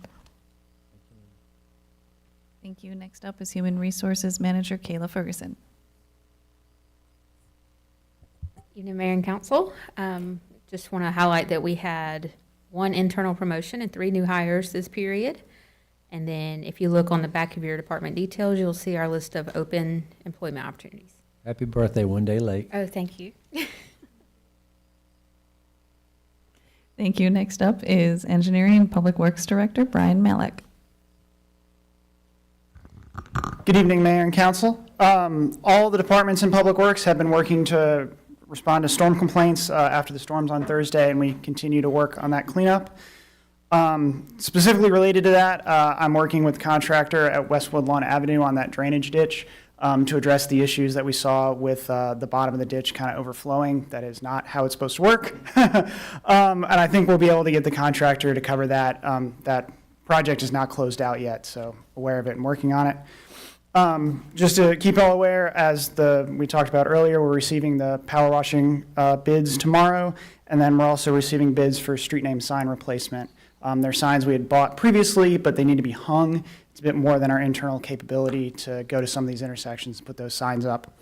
Thank you. Next up is Human Resources Manager Kayla Ferguson. Evening, Mayor and Council. Just want to highlight that we had 1 internal promotion and 3 new hires this period. And then if you look on the back of your department details, you'll see our list of open employment opportunities. Happy birthday, one day late. Oh, thank you. Thank you. Next up is Engineering and Public Works Director Brian Malik. Good evening, Mayor and Council. All the departments in Public Works have been working to respond to storm complaints after the storms on Thursday, and we continue to work on that cleanup. Specifically related to that, I'm working with the contractor at West Woodlawn Avenue on that drainage ditch to address the issues that we saw with the bottom of the ditch kind of overflowing. That is not how it's supposed to work. And I think we'll be able to get the contractor to cover that. That project is not closed out yet, so aware of it and working on it. Just to keep you all aware, as we talked about earlier, we're receiving the power washing bids tomorrow, and then we're also receiving bids for street name sign replacement. They're signs we had bought previously, but they need to be hung. It's a bit more than our internal capability to go to some of these intersections and put those signs up.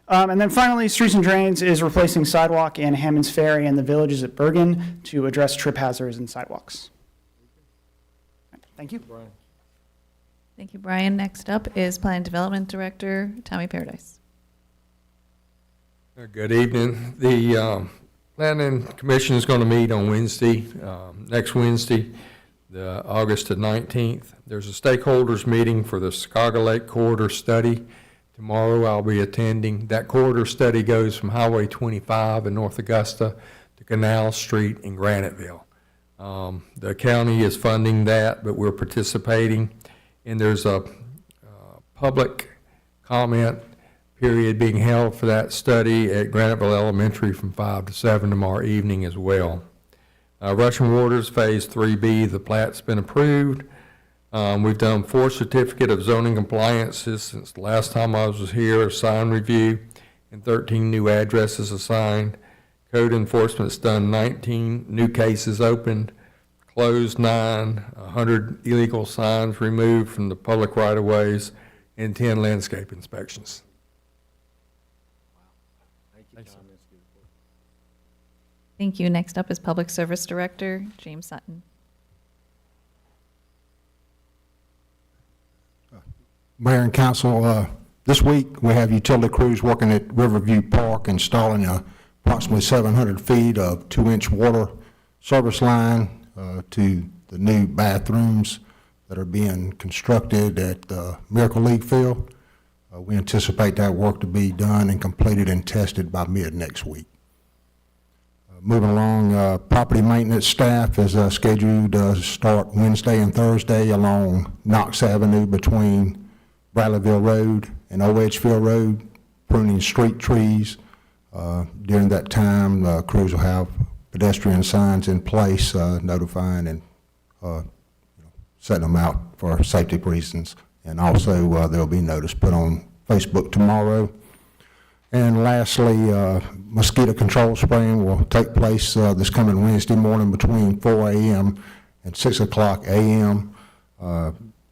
And then finally, Streets and Drains is replacing sidewalk in Hammond's Ferry and the villages at Bergen to address trip hazards and sidewalks. Thank you. Brian. Thank you, Brian. Next up is Plan Development Director Tommy Paradise. Good evening. The Planning Commission is going to meet on Wednesday, next Wednesday, the August the 19th. There's a stakeholders meeting for the Chicago Lake Corridor Study. Tomorrow I'll be attending. That corridor study goes from Highway 25 in North Augusta to Canal Street in Graniteville. The county is funding that, but we're participating. And there's a public comment period being held for that study at Graniteville Elementary from 5 to 7 tomorrow evening as well. Russian Waters Phase 3B, the plat's been approved. We've done 4 certificate of zoning compliances since the last time I was here, a sign review, and 13 new addresses assigned. Code enforcement's done 19 new cases opened, closed 9, 100 illegal signs removed from the public right-of-ways, and 10 landscape inspections. Thank you. Next up is Public Service Director James Sutton. Mayor and council, this week we have utility crews working at Riverview Park installing approximately 700 feet of 2-inch water service line to the new bathrooms that are being constructed at Miracle League Field. We anticipate that work to be done and completed and tested by mid next week. Moving along, property maintenance staff is scheduled to start Wednesday and Thursday along Knox Avenue between Bradleyville Road and Old Edgefield Road, pruning street trees. During that time, crews will have pedestrian signs in place notifying and setting them out for safety reasons. And also, there'll be notice put on Facebook tomorrow. And lastly, mosquito control spraying will take place this coming Wednesday morning between 4 a.m. and 6 o'clock a.m.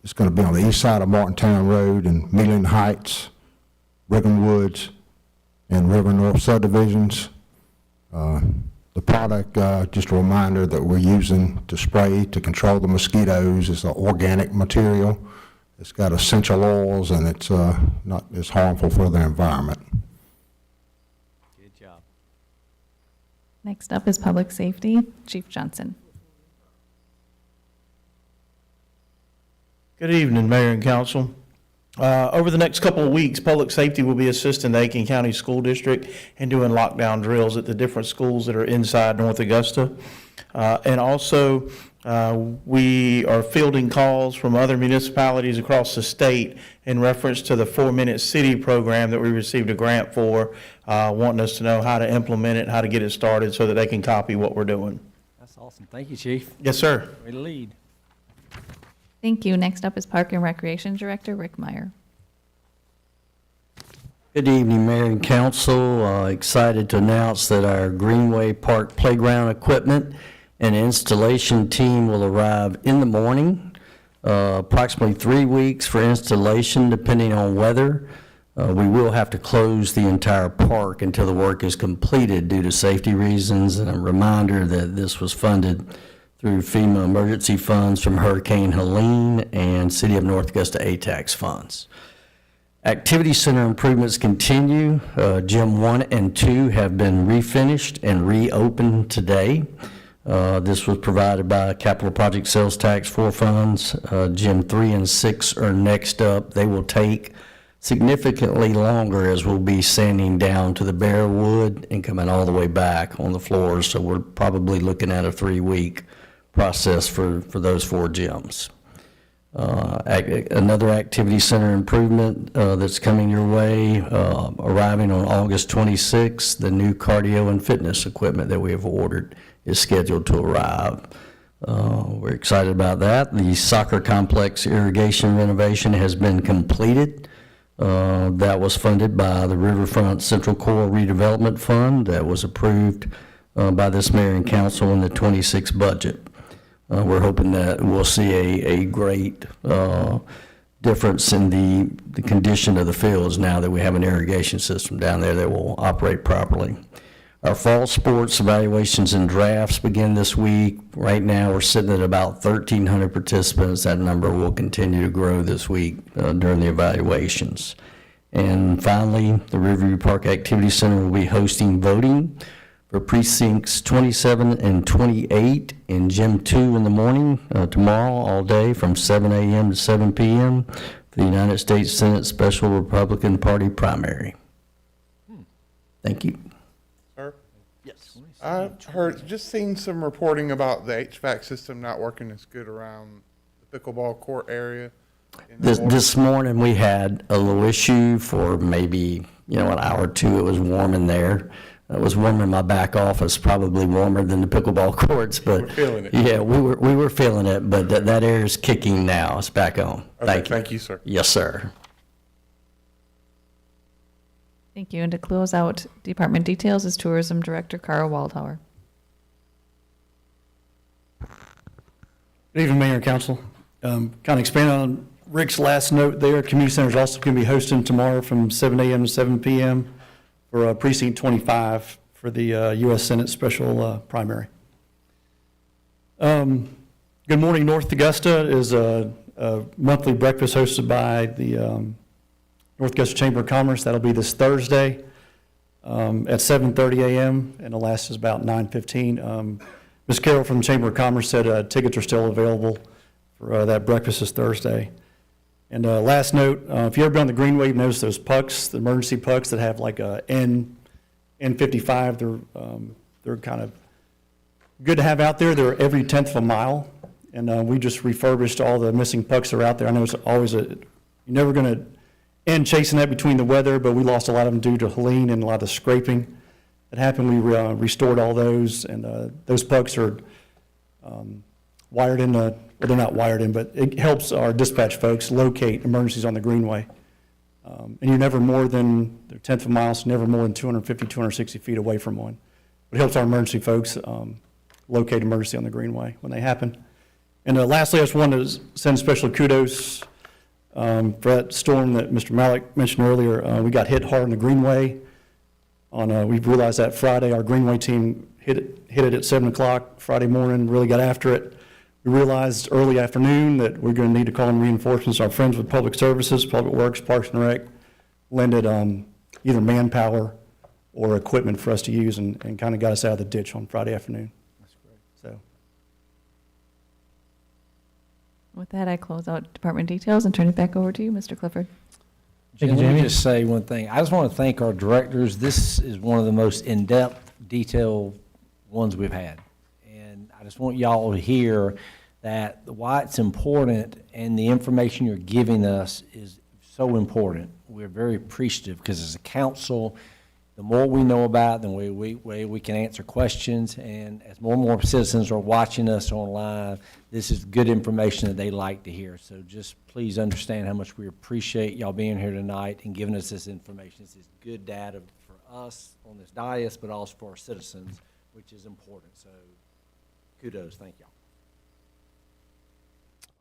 It's going to be on the east side of Martintown Road and Mealing Heights, Brigham Woods, and River North subdivisions. The product, just a reminder that we're using to spray to control the mosquitoes, is an organic material. It's got essential oils and it's not as harmful for the environment. Good job. Next up is Public Safety, Chief Johnson. Good evening, Mayor and Council. Over the next couple of weeks, Public Safety will be assisting the Aiken County School District in doing lockdown drills at the different schools that are inside North Augusta. And also, we are fielding calls from other municipalities across the state in reference to the 4-Minute City program that we received a grant for, wanting us to know how to implement it, how to get it started so that they can copy what we're doing. That's awesome. Thank you, Chief. Yes, sir. Way to lead. Thank you. Next up is Park and Recreation Director Rick Meyer. Good evening, Mayor and Council. Excited to announce that our Greenway Park playground equipment and installation team will arrive in the morning. Approximately 3 weeks for installation, depending on weather. We will have to close the entire park until the work is completed due to safety reasons. And a reminder that this was funded through FEMA emergency funds from Hurricane Helene and City of North Augusta ATAX funds. Activity center improvements continue. Gym 1 and 2 have been refinished and reopened today. This was provided by Capital Project Sales Tax 4 funds. Gym 3 and 6 are next up. They will take significantly longer as we'll be sanding down to the bare wood and coming all the way back on the floors. So we're probably looking at a 3-week process for those 4 gyms. Another activity center improvement that's coming your way, arriving on August 26th, the new cardio and fitness equipment that we have ordered is scheduled to arrive. We're excited about that. The soccer complex irrigation renovation has been completed. That was funded by the Riverfront Central Core Redevelopment Fund that was approved by this mayor and council in the 26 budget. We're hoping that we'll see a great difference in the condition of the fields now that we have an irrigation system down there that will operate properly. Our fall sports evaluations and drafts begin this week. Right now, we're sitting at about 1,300 participants. That number will continue to grow this week during the evaluations. And finally, the Riverview Park Activity Center will be hosting voting for precincts 27 and 28 in Gym 2 in the morning tomorrow all day from 7 a.m. to 7 p.m. for the United States Senate Special Republican Party primary. Thank you. Sir? Yes. I've just seen some reporting about the HVAC system not working as good around the pickleball court area. This morning we had a little issue for maybe, an hour or two. It was warm in there. It was warm in my back office, probably warmer than the pickleball courts, but We're feeling it. yeah, we were feeling it, but that air is kicking now. It's back on. Okay, thank you, sir. Yes, sir. Thank you. And to close out department details is Tourism Director Carl Waldhauer. Good evening, Mayor and Council. Kind of expanding on Rick's last note there, community center is also going to be hosting tomorrow from 7 a.m. to 7 p.m. for Precinct 25 for the U.S. Senate Special Primary. Good morning, North Augusta is a monthly breakfast hosted by the North Augusta Chamber of Commerce. That'll be this Thursday at 7:30 a.m. and it'll last us about 9:15. Ms. Carroll from the Chamber of Commerce said tickets are still available for that breakfast this Thursday. And last note, if you ever been on the Greenway, you've noticed those pucks, the emergency pucks that have like a N55. They're kind of good to have out there. They're every 1/10 of a mile. And we just refurbished all the missing pucks that are out there. I know it's always you're never going to end chasing that between the weather, but we lost a lot of them due to Helene and a lot of the scraping that happened. We restored all those, and those pucks are wired in well, they're not wired in, but it helps our dispatch folks locate emergencies on the Greenway. And you're never more than, they're 1/10 of a mile, so never more than 250, 260 feet away from one. But it helps our emergency folks locate emergency on the Greenway when they happen. And lastly, I just wanted to send special kudos for that storm that Mr. Malik mentioned earlier. We got hit hard on the Greenway. We realized that Friday, our Greenway team hit it at 7 o'clock Friday morning, really got after it. We realized early afternoon that we're going to need to call in reinforcements. Our friends with Public Services, Public Works, Parks and Rec, lended either manpower or equipment for us to use and kind of got us out of the ditch on Friday afternoon. That's great. So. With that, I close out department details and turn it back over to you, Mr. Clifford. Let me just say one thing. I just want to thank our directors. This is one of the most in-depth, detailed ones we've had. And I just want y'all to hear that why it's important and the information you're giving us is so important. We're very appreciative because as a council, the more we know about, the way we can answer questions, and as more and more citizens are watching us online, this is good information that they like to hear. So just please understand how much we appreciate y'all being here tonight and giving us this information. This is good data for us on this dais, but also for our citizens, which is important. So kudos, thank y'all.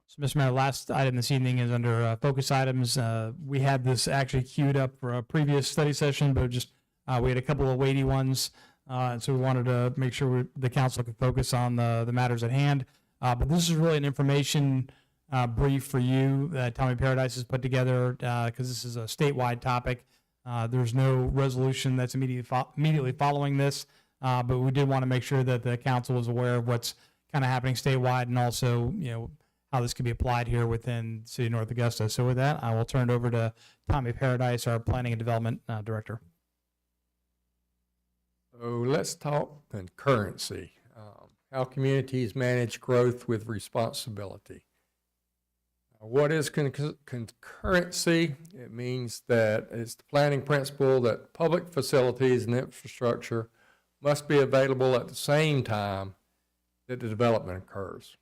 So, Mr. Mayor, last item this evening is under focus items. We had this actually queued up for a previous study session, but just we had a couple of weighty ones, and so we wanted to make sure the council could focus on the matters at hand. But this is really an information brief for you that Tommy Paradise has put together because this is a statewide topic. There's no resolution that's immediately following this, but we did want to make sure that the council is aware of what's kind of happening statewide and also, how this can be applied here within the city of North Augusta. So with that, I will turn it over to Tommy Paradise, our Planning and Development Director. So let's talk concurrency, how communities manage growth with responsibility. What is concurrency? It means that it's the planning principle that public facilities and infrastructure must be available at the same time that the development occurs.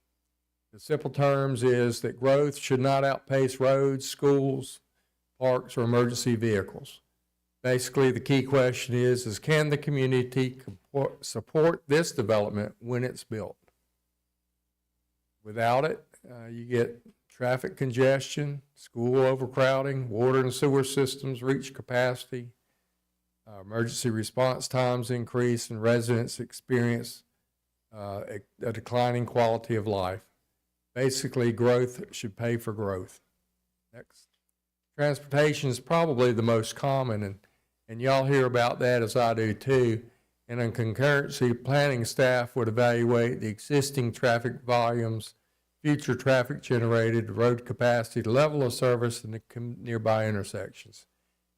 The simple terms is that growth should not outpace roads, schools, parks, or emergency vehicles. Basically, the key question is can the community support this development when it's built? Without it, you get traffic congestion, school overcrowding, water and sewer systems reach capacity, emergency response times increase, and residents experience a declining quality of life. Basically, growth should pay for growth. Next. Transportation is probably the most common, and y'all hear about that as I do too. And on concurrency, planning staff would evaluate the existing traffic volumes, future traffic generated, road capacity, level of service, and the nearby intersections.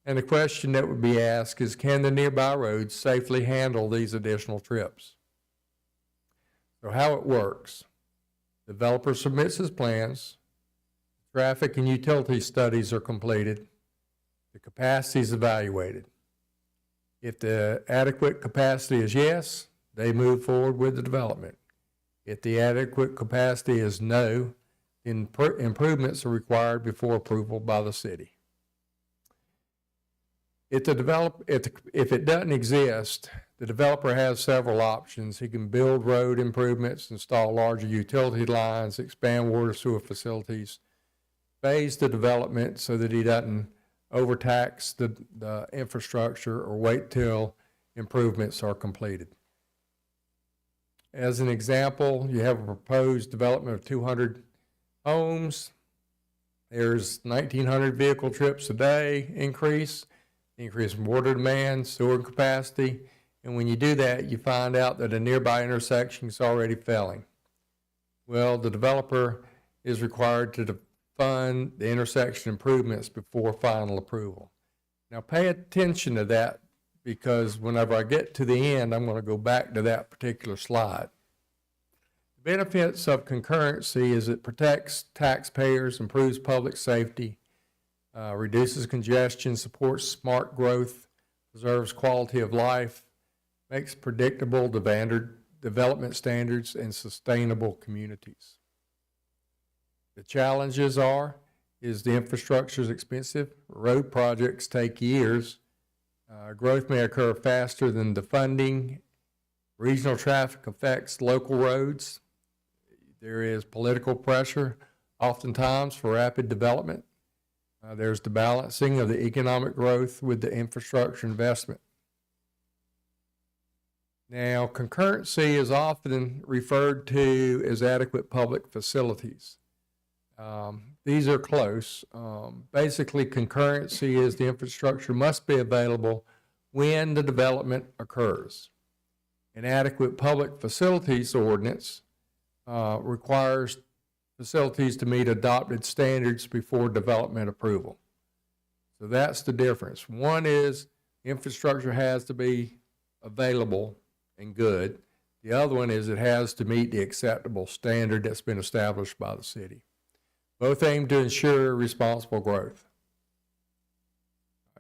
And the question that would be asked is, can the nearby roads safely handle these additional trips? So how it works. Developer submits his plans, traffic and utility studies are completed, the capacity is evaluated. If the adequate capacity is yes, they move forward with the development. If the adequate capacity is no, then improvements are required before approval by the city. If it doesn't exist, the developer has several options. He can build road improvements, install larger utility lines, expand water sewer facilities, phase the development so that he doesn't overtax the infrastructure or wait till improvements are completed. As an example, you have a proposed development of 200 homes. There's 1,900 vehicle trips a day increase in water demand, sewer capacity, and when you do that, you find out that a nearby intersection is already failing. Well, the developer is required to fund the intersection improvements before final approval. Now pay attention to that, because whenever I get to the end, I'm going to go back to that particular slide. The benefits of concurrency is it protects taxpayers, improves public safety, reduces congestion, supports smart growth, preserves quality of life, makes predictable development standards, and sustainable communities. The challenges is the infrastructure is expensive, road projects take years, growth may occur faster than the funding, regional traffic affects local roads, there is political pressure oftentimes for rapid development, there's the balancing of the economic growth with the infrastructure investment. Now, concurrency is often referred to as adequate public facilities. These are close. Basically, concurrency is the infrastructure must be available when the development occurs. An adequate public facilities ordinance requires facilities to meet adopted standards before development approval. So that's the difference. One is infrastructure has to be available and good. The other one is it has to meet the acceptable standard that's been established by the city. Both aim to ensure responsible growth.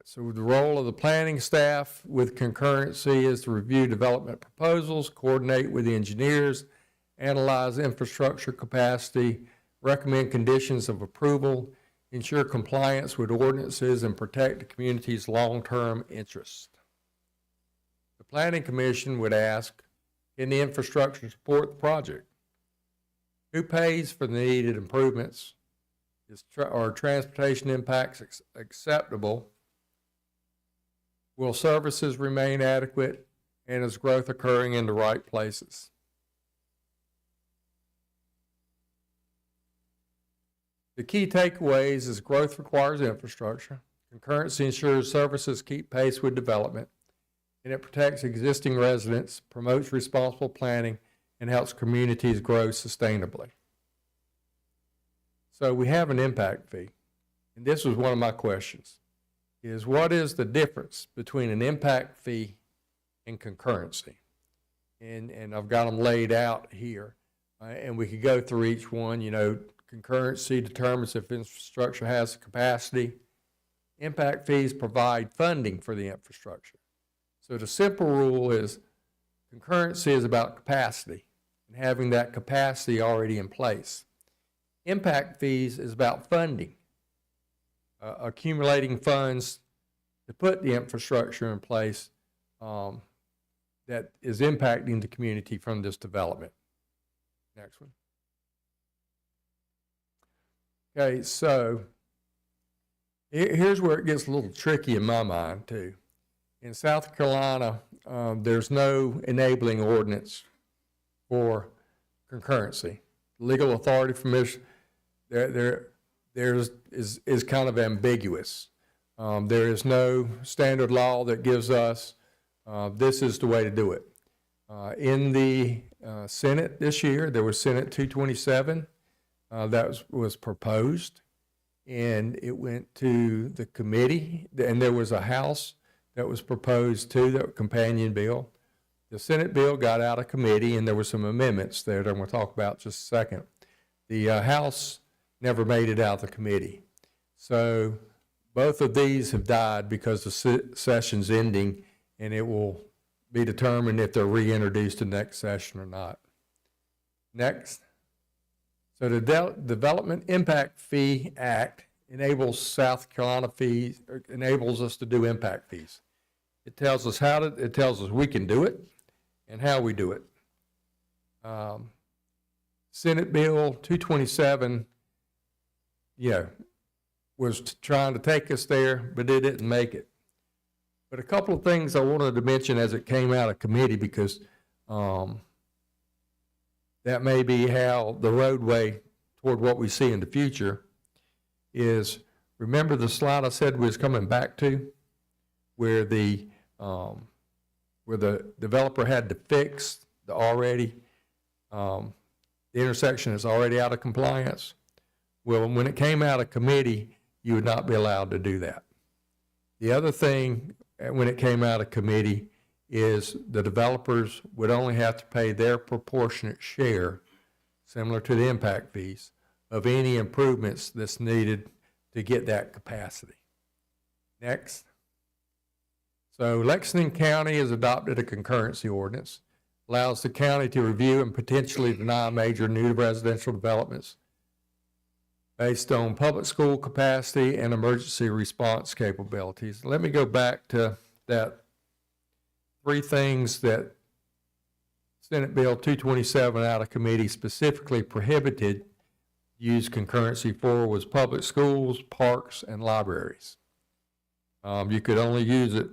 So the role of the planning staff with concurrency is to review development proposals, coordinate with the engineers, analyze infrastructure capacity, recommend conditions of approval, ensure compliance with ordinances, and protect the community's long-term interests. The Planning Commission would ask, can the infrastructure support the project? Who pays for the needed improvements? Are transportation impacts acceptable? Will services remain adequate? And is growth occurring in the right places? The key takeaways is growth requires infrastructure. Concurrency ensures services keep pace with development, and it protects existing residents, promotes responsible planning, and helps communities grow sustainably. So we have an impact fee, and this was one of my questions, is what is the difference between an impact fee and concurrency? And I've got them laid out here, and we could go through each one. You know, concurrency determines if infrastructure has the capacity. Impact fees provide funding for the infrastructure. So the simple rule is concurrency is about capacity and having that capacity already in place. Impact fees is about funding, accumulating funds to put the infrastructure in place that is impacting the community from this development. Next one. Okay, so here's where it gets a little tricky in my mind too. In South Carolina, there's no enabling ordinance for concurrency. Legal authority for is kind of ambiguous. There is no standard law that gives us this is the way to do it. In the Senate this year, there was Senate 227 that was proposed, and it went to the committee, and there was a House that was proposed too, that companion bill. The Senate bill got out of committee, and there were some amendments there that I'm going to talk about in just a second. The House never made it out of the committee. So both of these have died because the session's ending, and it will be determined if they're reintroduced in the next session or not. Next. So the Development Impact Fee Act enables South Carolina fees, enables us to do impact fees. It tells us it tells us we can do it and how we do it. Senate Bill 227, was trying to take us there, but it didn't make it. But a couple of things I wanted to mention as it came out of committee, because that may be how the roadway toward what we see in the future is, remember the slide I said we was coming back to? Where the developer had to fix the already, the intersection is already out of compliance? Well, when it came out of committee, you would not be allowed to do that. The other thing, when it came out of committee, is the developers would only have to pay their proportionate share, similar to the impact fees, of any improvements that's needed to get that capacity. Next. So Lexington County has adopted a concurrency ordinance, allows the county to review and potentially deny major new residential developments based on public school capacity and emergency response capabilities. Let me go back to that three things that Senate Bill 227 out of committee specifically prohibited use concurrency for was public schools, parks, and libraries. You could only use it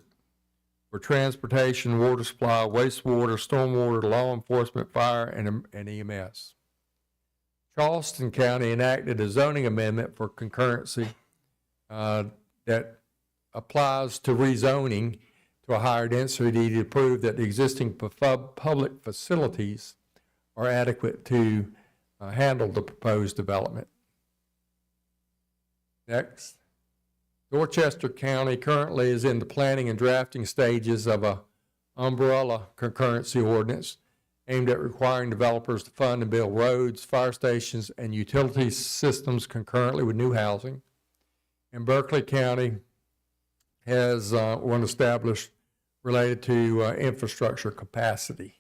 for transportation, water supply, wastewater, stormwater, law enforcement, fire, and EMS. Charleston County enacted a zoning amendment for concurrency that applies to rezoning to a higher density to prove that the existing public facilities are adequate to handle the proposed development. Next. Dorchester County currently is in the planning and drafting stages of a umbrella concurrency ordinance aimed at requiring developers to fund and build roads, fire stations, and utility systems concurrently with new housing. And Berkeley County has one established related to infrastructure capacity.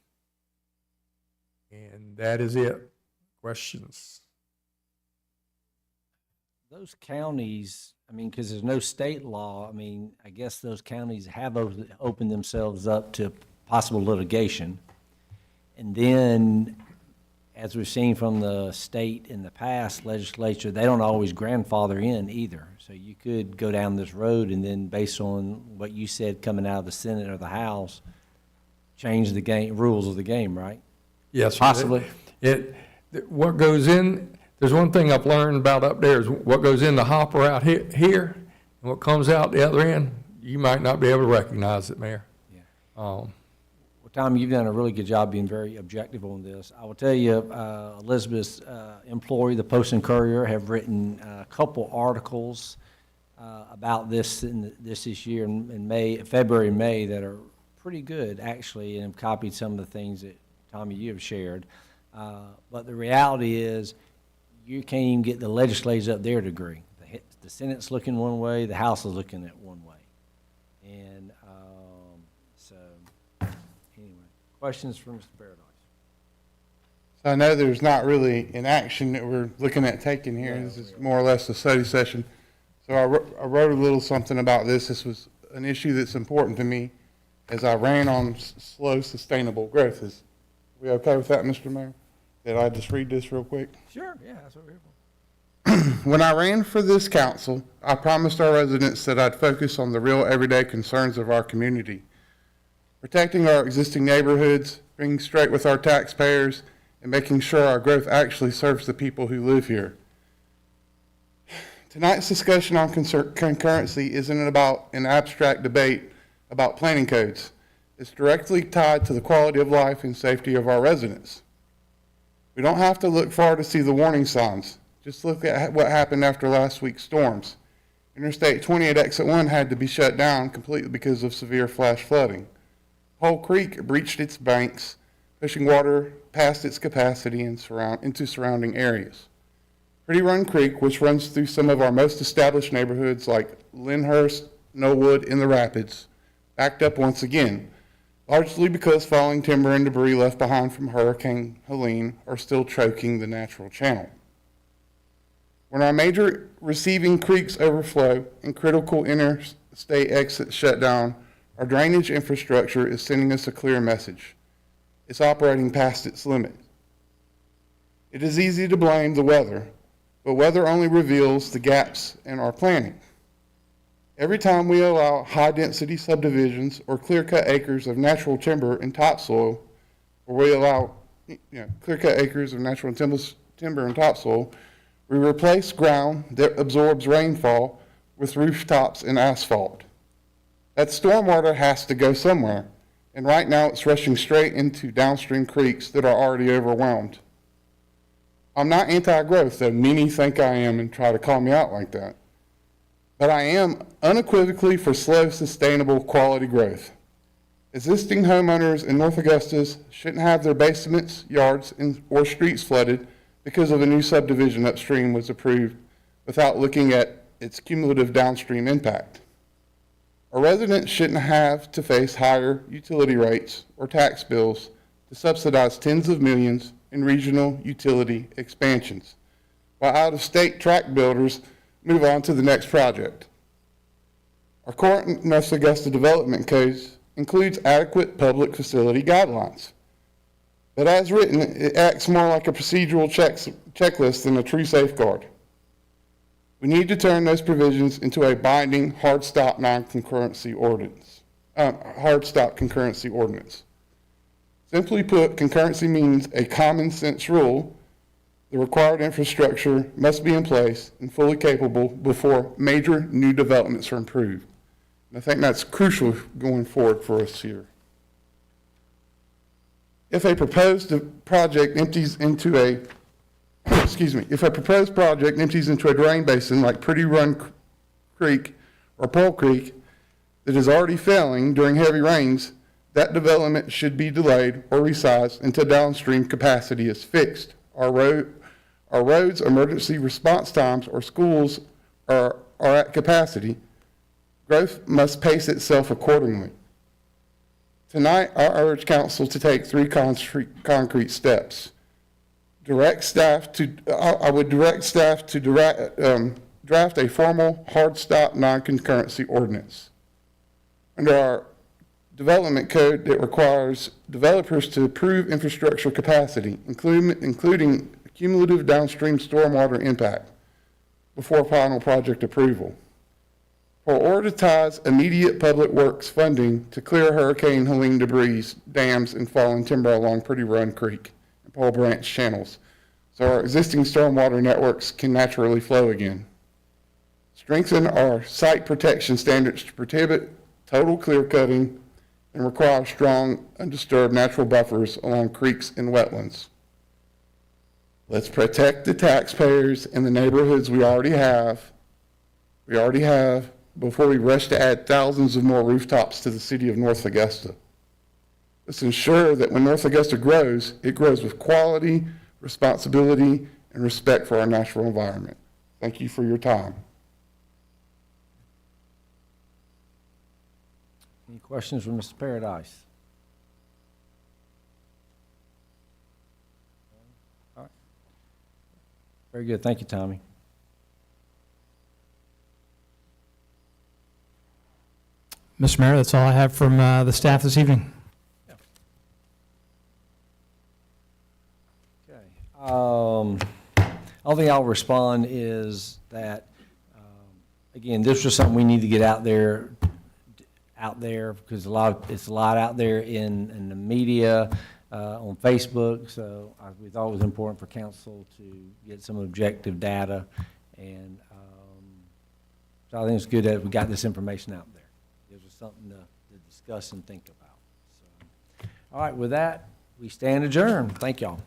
And that is it. Questions? Those counties, I mean, because there's no state law, I mean, I guess those counties have opened themselves up to possible litigation. And then, as we've seen from the state in the past legislature, they don't always grandfather in either. So you could go down this road and then, based on what you said coming out of the Senate or the House, change the game, rules of the game, right? Yes. Possibly. What goes in, there's one thing I've learned about up there is what goes in the hopper out here and what comes out the other end, you might not be able to recognize it, Mayor. Yeah. Um, Tom, you've done a really good job being very objective on this. I will tell you, Elizabeth's employee, the Post and Courier, have written a couple articles about this this year in February and May that are pretty good, actually, and have copied some of the things that, Tommy, you have shared. But the reality is, you can't even get the legislators up there to agree. The Senate's looking one way, the House is looking at one way. And so, anyway, questions for Mr. Paradise? So I know there's not really an action that we're looking at taking here. This is more or less a study session. So I wrote a little something about this. This was an issue that's important to me as I ran on slow, sustainable growth. Is we okay with that, Mr. Mayor? Did I just read this real quick? Sure, yeah, that's what we're here for. When I ran for this council, I promised our residents that I'd focus on the real everyday concerns of our community. Protecting our existing neighborhoods, being straight with our taxpayers, and making sure our growth actually serves the people who live here. Tonight's discussion on concurrency isn't about an abstract debate about planning codes. It's directly tied to the quality of life and safety of our residents. We don't have to look far to see the warning signs. Just look at what happened after last week's storms. Interstate 20 at Exit 1 had to be shut down completely because of severe flash flooding. Pole Creek breached its banks, pushing water past its capacity into surrounding areas. Pretty Run Creek, which runs through some of our most established neighborhoods like Lyndhurst, Knollwood, and the Rapids, backed up once again, largely because falling timber and debris left behind from Hurricane Helene are still choking the natural channel. When our major receiving creeks overflow and critical interstate exits shut down, our drainage infrastructure is sending us a clear message. It's operating past its limit. It is easy to blame the weather, but weather only reveals the gaps in our planning. Every time we allow high-density subdivisions or clear-cut acres of natural timber and topsoil, or we allow clear-cut acres of natural timber and topsoil, We replace ground that absorbs rainfall with rooftops and asphalt. That stormwater has to go somewhere, and right now it's rushing straight into downstream creeks that are already overwhelmed. I'm not anti-growth, though many think I am and try to call me out like that. But I am unequivocally for slow, sustainable, quality growth. Existing homeowners in North Augusta shouldn't have their basements, yards, or streets flooded because of a new subdivision upstream was approved without looking at its cumulative downstream impact. Our residents shouldn't have to face higher utility rates or tax bills to subsidize tens of millions in regional utility expansions, while out-of-state tract builders move on to the next project. Our current North Augusta Development Code includes adequate public facility guidelines, but as written, it acts more like a procedural checklist than a true safeguard. We need to turn those provisions into a binding hard stop concurrency ordinance. Simply put, concurrency means a common sense rule. The required infrastructure must be in place and fully capable before major new developments are approved. And I think that's crucial going forward for us here. If a proposed project empties into a drain basin like Pretty Run Creek or Pearl Creek that is already failing during heavy rains, that development should be delayed or resized until downstream capacity is fixed. Our roads, emergency response times, or schools are at capacity. Growth must pace itself accordingly. Tonight, I urge council to take 3 concrete steps. I would direct staff to draft a formal hard stop non-concurrency ordinance. Under our development code that requires developers to approve infrastructure capacity, including cumulative downstream stormwater impact, before final project approval. Prioritize immediate public works funding to clear Hurricane Helene debris, dams, and fallen timber along Pretty Run Creek and Paul Branch channels, so our existing stormwater networks can naturally flow again. Strengthen our site protection standards to prohibit total clear cutting and require strong, undisturbed natural buffers along creeks and wetlands. Let's protect the taxpayers and the neighborhoods we already have, before we rush to add thousands of more rooftops to the city of North Augusta. Let's ensure that when North Augusta grows, it grows with quality, responsibility, and respect for our natural environment. Thank you for your time. Any questions from Mr. Paradise? All right. Very good. Thank you, Tommy. Mr. Mayor, that's all I have from the staff this evening. Okay. Only thing I'll respond is that, again, this was something we need to get out there because it's a lot out there in the media, on Facebook. So we thought it was important for council to get some objective data, and so I think it's good that we got this information out there. Gives us something to discuss and think about. So, all right, with that, we stand adjourned. Thank y'all.